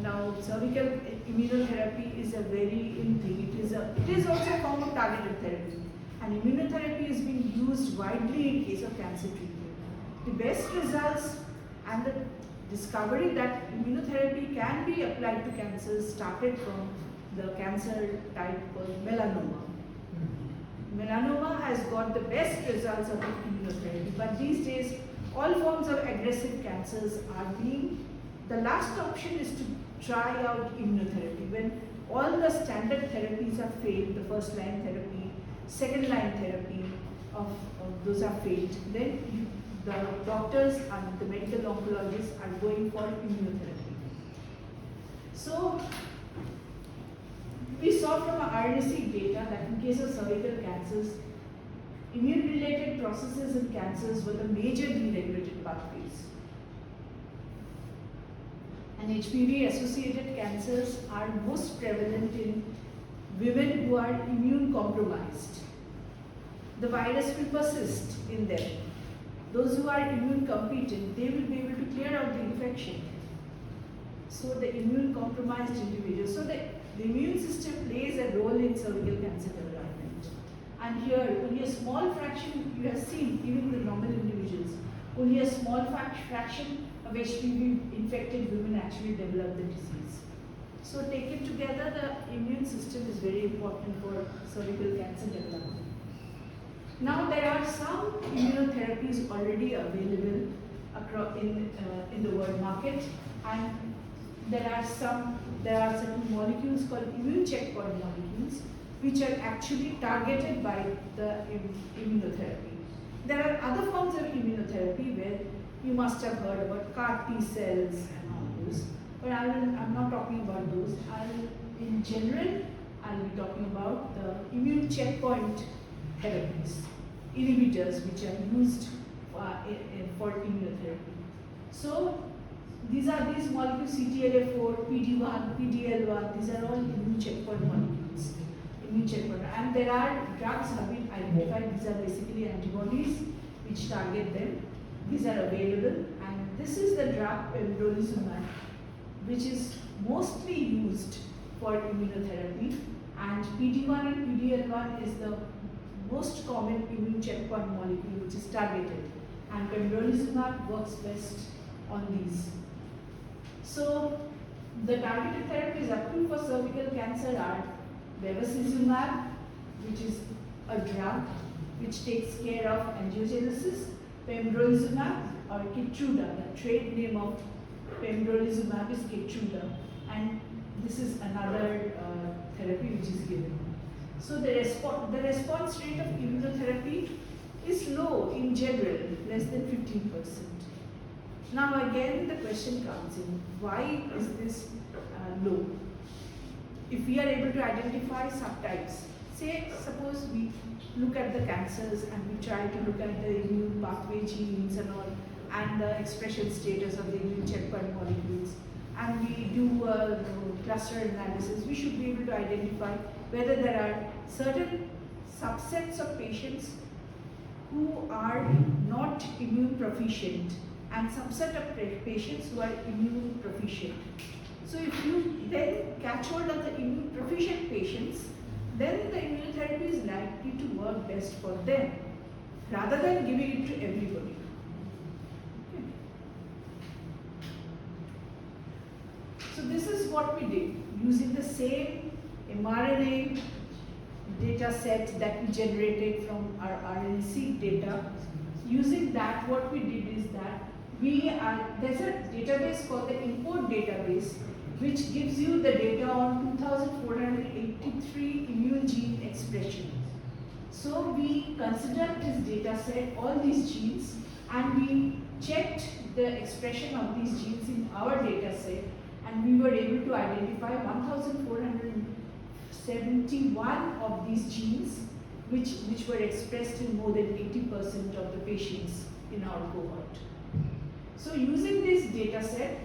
now cervical immunotherapy is a very in thing. It is also a form of targeted therapy, and immunotherapy is being used widely in case of cancer treatment. The best results and the discovery that immunotherapy can be applied to cancers started from the cancer type called melanoma. Melanoma has got the best results of immunotherapy, but these days all forms of aggressive cancers are being, the last option is to try out immunotherapy. When all the standard therapies have failed, the first line therapy, second line therapy of those have failed, then the doctors and the medical oncologists are going for immunotherapy. So we saw from our RNA-seq data that in case of cervical cancers, immune-related processes in cancers were the major deregulated pathways. And And HPV associated cancers are most prevalent in women who are immune compromised. The virus will persist in them. Those who are immune competent, they will be able to clear out the infection. So the immune compromised individuals. So the immune system plays a role in cervical cancer development. And here, only a small fraction, you have seen, even the normal individuals, only a small fraction of HPV infected women actually develop the disease. So taken together, the immune system is very important for cervical cancer development. Now there are some immunotherapies already available in the world market, and there are certain molecules called immune checkpoint molecules which are actually targeted by the immunotherapy. There are other forms of immunotherapy where you must have heard about CAR T cells and all those, but I'm not talking about those. In general, I'll be talking about the immune checkpoint therapies, inhibitors which are used for immunotherapy. So these molecules, CTLA4, PD1, PDL1, these are all immune checkpoint molecules. And there are drugs have been identified. These are basically antibodies which target them. These are available, and this is the drug pembrolizumab, which is mostly used for immunotherapy, and PD1 and PDL1 is the most common immune checkpoint molecule which is targeted, and pembrolizumab works best on these. So the targeted therapies approved for cervical cancer are bevacizumab, which is a drug which takes care of angiogenesis, pembrolizumab or Keytruda. The trade name of pembrolizumab is Keytruda, and this is another therapy which is given. So the response rate of immunotherapy is low in general, less than 15%. Now again the question comes in, why is this low? If we are able to identify subtypes, suppose we look at the cancers and we try to look at the immune pathway genes and all, and the expression status of the immune checkpoint molecules, and we do a cluster analysis, we should be able to identify whether there are certain subsets of patients who are not immune proficient and subset of patients who are immune proficient. So if you then catch hold of the immune proficient patients, then the immunotherapy is likely to work best for them, rather than giving it to everybody. Okay. So this is what we did, using the same mRNA data set that we generated from our RNA-seq data. Using that, what we did is that there's a database called the import database, which gives you the data on 2,483 immune gene expression. So we considered this data set, all these genes, and we checked the expression of these genes in our data set, and we were able to identify 1,471 of these genes which were expressed in more than 80% of the patients in our cohort. So using this data set,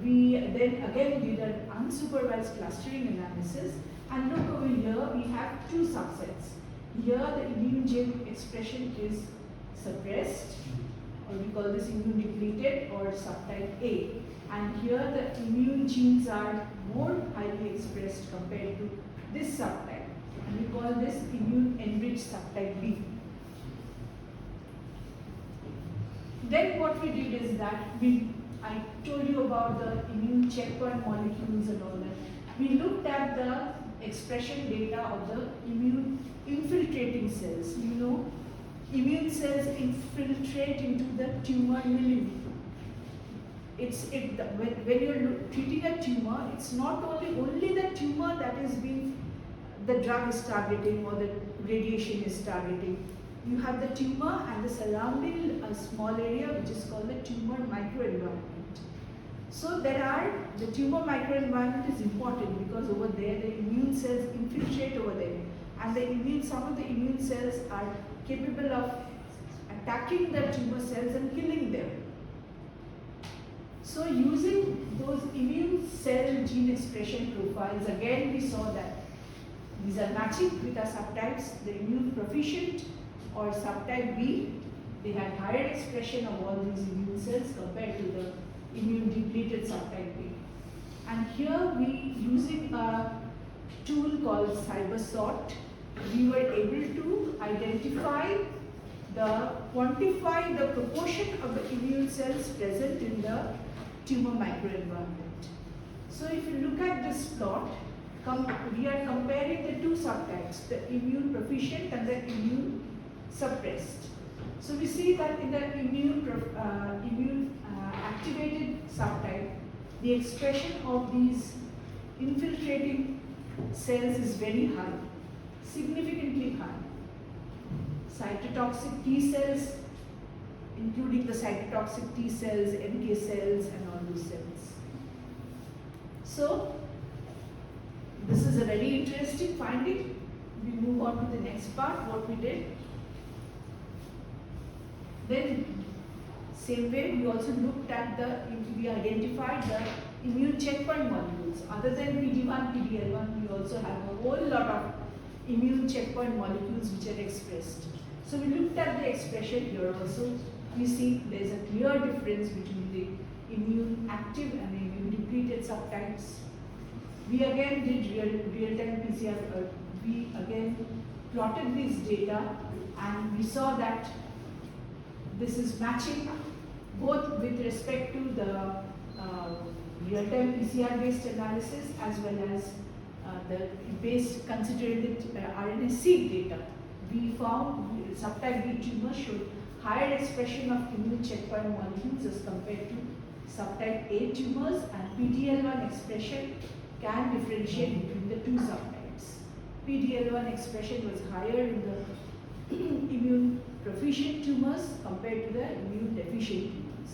we then again did an unsupervised clustering analysis, and look over here, we have two subsets. Here the immune gene expression is suppressed, or we call this immune depleted, or subtype A. And here the immune genes are more highly expressed compared to this subtype, and we call this immune enriched subtype B. Then what we did is that I told you about the immune checkpoint molecules and all that. We looked at the expression data of the immune infiltrating cells. You know, immune cells infiltrate into the tumor milieu. When you're treating a tumor, it's not only the tumor that is the drug is targeting or the radiation is targeting. You have the tumor and the surrounding small area which is called the tumor microenvironment. So the tumor microenvironment is important because over there the immune cells infiltrate over there, and some of the immune cells are capable of attacking the tumor cells and killing them. So using those immune cell gene expression profiles, again we saw that these are matching with our subtypes. The immune proficient or subtype B, they had higher expression of all these immune cells compared to the immune depleted subtype B. And here we, using a tool called CyberSort, we were able to quantify the proportion of the immune cells present in the tumor microenvironment. So if you look at this plot, we are comparing the two subtypes, the immune proficient and the immune suppressed. So we see that in the immune activated subtype, the expression of these infiltrating cells is very high, significantly high. Cytotoxic T cells, including the cytotoxic T cells, NK cells, and all those cells. So, this is a very interesting finding. We move on to the next part, what we did. Then, same way, we also looked at we identified the immune checkpoint molecules. Other than PD-1, PD-L1, we also have a whole lot of immune checkpoint molecules which are expressed. So we looked at the expression here also. We see there is a clear difference between the immune active and the immune depleted subtypes. We again did real-time PCR. We again plotted these data and we saw that this is matching both with respect to the real-time PCR-based analysis as well as considering the RNA-seq data. We found subtype B tumors showed higher expression of immune checkpoint molecules as compared to subtype A tumors, and PD-L1 expression can differentiate between the two subtypes. PD-L1 expression was higher in the immune proficient tumors compared to the immune deficient tumors.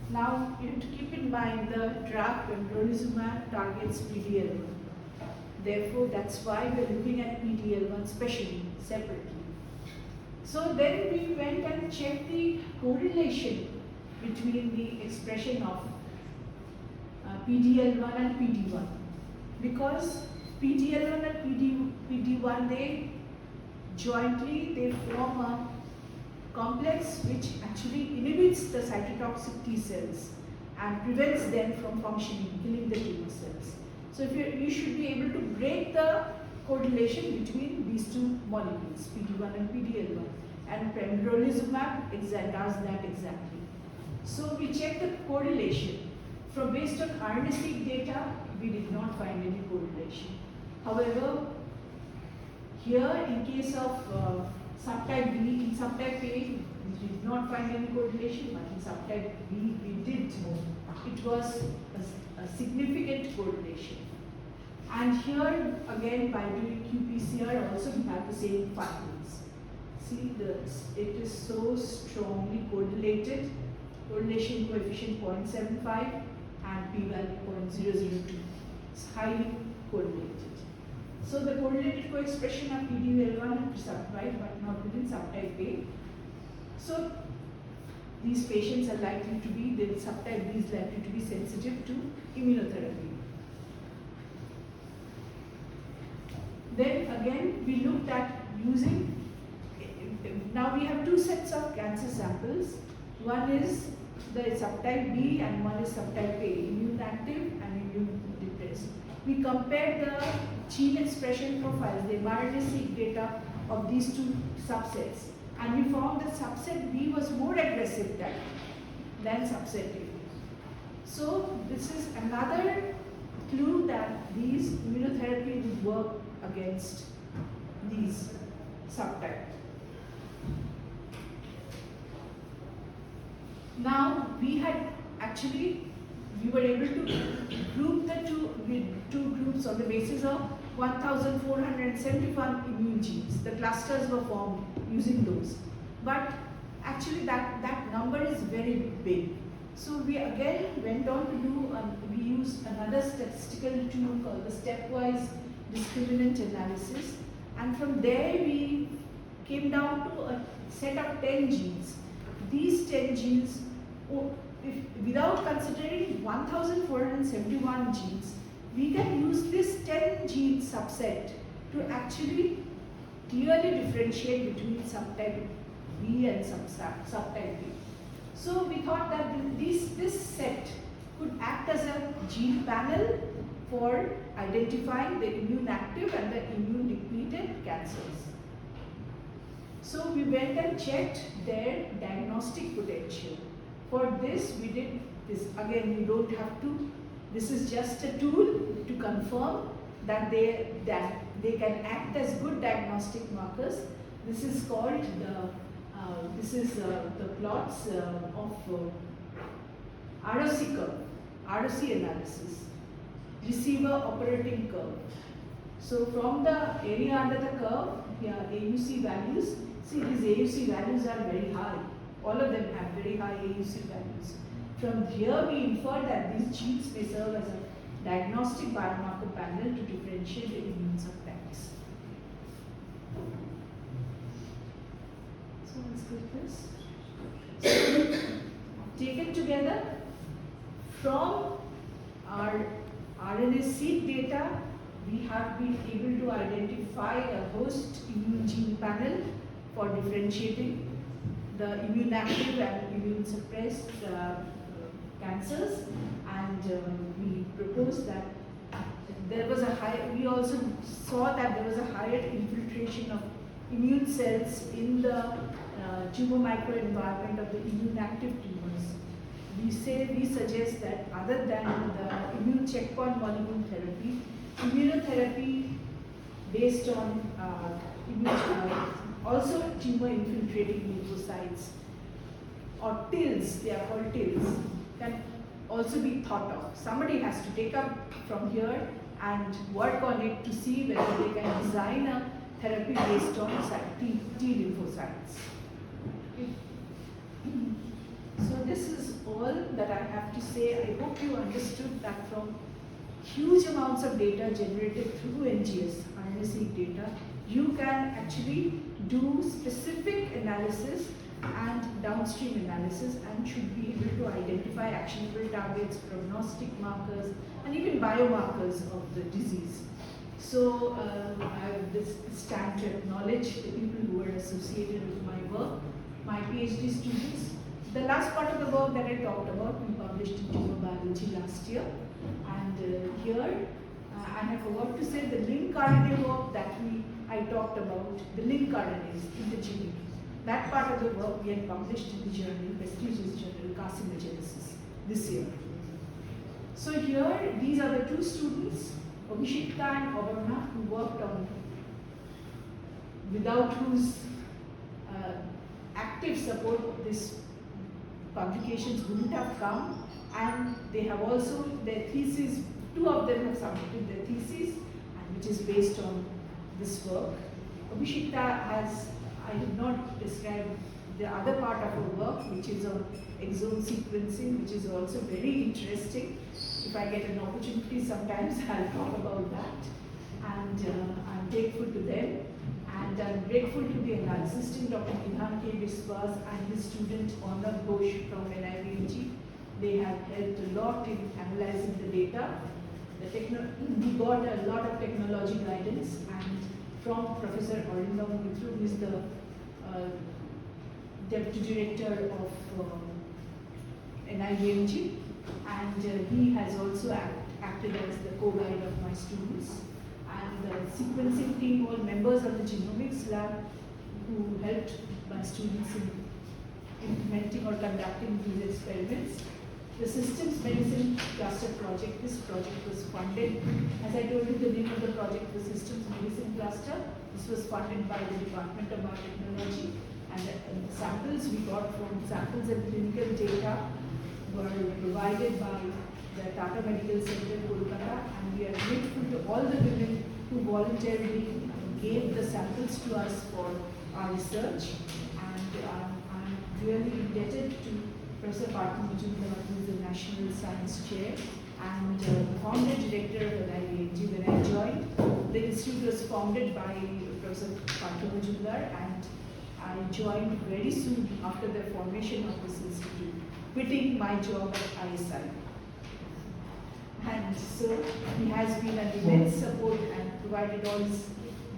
Now, you have to keep in mind the drug pembrolizumab targets PD-L1. Therefore, that's why we are looking at PD-L1 specially, separately. So then we went and checked the correlation between the expression of PD-L1 and PD-1. Because PD-L1 and PD-1, they jointly form a complex which actually inhibits the cytotoxic T cells and prevents them from functioning, killing the tumor cells. So if you should be able to break the correlation between these two molecules, PD-1 and PD-L1, and pembrolizumab does that exactly. So we checked the correlation. Based on RNA-seq data, we did not find any correlation. However, here in case of subtype B, in subtype A, we did not find any correlation, but in subtype B, we did. It was a significant correlation. And here, again, by doing qPCR, also we have the same findings. See, it is so strongly correlated, correlation coefficient 0.75 and p-value 0.002. It's highly correlated. So the correlated co-expression of PD-L1 is subtype, but not within subtype A. So these patients are likely to be, the subtype B is likely to be sensitive to immunotherapy. Then again, we looked at using, now we have two sets of cancer samples. One is the subtype B and one is subtype A, immune active and immune depressed. We compared the gene expression profiles, the mRNA-seq data of these two subsets, and we found that subset B was more aggressive than subset A. So this is another clue that these immunotherapy would work against these subtypes. Now we were able to group the two groups on the basis of 1,471 immune genes. The clusters were formed using those. But actually that number is very big. So we again went on to do, we used another statistical tool called the stepwise discriminant analysis. And from there we came down to a set of 10 genes. These 10 genes without considering 1471 genes, we can use this 10 gene subset to actually clearly differentiate between subtype B and subtype B. So we thought that this set could act as a gene panel for identifying the immune active and the immune depleted cancers. So we went and checked their diagnostic potential. For this, we did this. Again, we don't have to. This is just a tool to confirm that they can act as good diagnostic markers. This is called the plots of ROC curve, ROC analysis, receiver operating curve. So from the area under the curve, here AUC values. See, these AUC values are very high. All of them have very high AUC values. From here, we infer that these genes may serve as a diagnostic biomarker panel to differentiate the immune subtypes. So let's get this. So, taken together from our RNA-seq data, we have been able to identify a host immune gene panel for differentiating the immune active and immune suppressed cancers, and we proposed that there was a we also saw that there was a higher infiltration of immune cells in the tumor microenvironment of the immune active tumors. We suggest that other than the immune checkpoint molecule therapy, immunotherapy based on also tumor infiltrating lymphocytes or TILs, they are called TILs, can also be thought of. Somebody has to take up from here and work on it to see whether they can design a therapy based on T lymphocytes. Okay. So this is all that I have to say. I hope you understood that from huge amounts of data generated through NGS, RNA-seq data, you can actually do specific analysis and downstream analysis and should be able to identify actionable targets, prognostic markers, and even biomarkers of the disease. So I have this stand to acknowledge the people who are associated with my work, my PhD students. The last part of the work that I talked about, we published in tumor biology last year. And here, and I forgot to say the link RNA work that I talked about, the link RNAs in the gene. That part of the work we had published in the journal, prestigious journal, Carcinogenesis, this year. So here, these are the two students, Abhishekta and Avarna, who worked on, without whose active support, this publications wouldn't have come. And they have also their thesis, two of them have submitted their thesis, and which is based on this work. Abhishekta has, I did not describe the other part of her work, which is on exome sequencing, which is also very interesting. If I get an opportunity, sometimes I'll talk about that. And I'm grateful to them. And I'm grateful to the assistant Dr. Nidhan K. Biswas and his student Honor Ghosh from NIBMG. They have helped a lot in analyzing the data. We got a lot of technology guidance, and from Professor Arindam Mithru, who is the Deputy Director of NIBMG, and he has also acted as the co-guide of my students. And the sequencing team, all members of the genomics lab who helped my students in implementing or conducting these experiments. The Systems Medicine Cluster Project, this project was funded, as I told you the name of the project, the Systems Medicine Cluster. This was funded by the Department of Biotechnology, and the samples we got from samples and clinical data were provided by the Tata Medical Center, Kolkata, and we are grateful to all the women who voluntarily gave the samples to us for our research, and I'm really indebted to Professor Partha Majumdar, who is the National Science Chair and the founder director of NIBMG. When I joined, the institute was founded by Professor Partha Majumdar, and I joined very soon after the formation of this institute. quitting my job at ISI. And so he has been an immense support and provided all his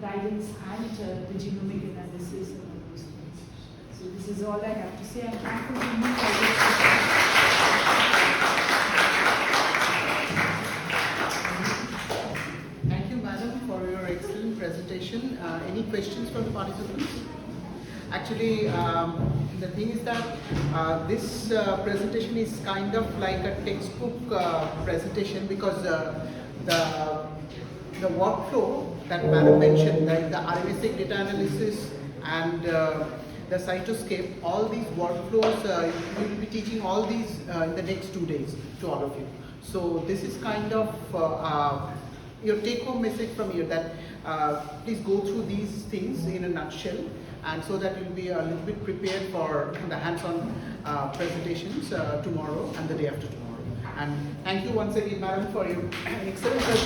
guidance and the genomic analysis and all those things. So this is all I have to say. I'm thankful to you for this. Thank you, madam, for your excellent presentation. Any questions from the participants? Actually, the thing is that this presentation is kind of like a textbook presentation, because the workflow that madam mentioned, like the RMSec data analysis and the cytoscape, all these workflows, we will be teaching all these in the next 2 days to all of you. So this is kind of your take-home message from here, that please go through these things in a nutshell, and so that you'll be a little bit prepared for the hands-on presentations tomorrow and the day after tomorrow. And thank you once again, madam, for your excellent presentation.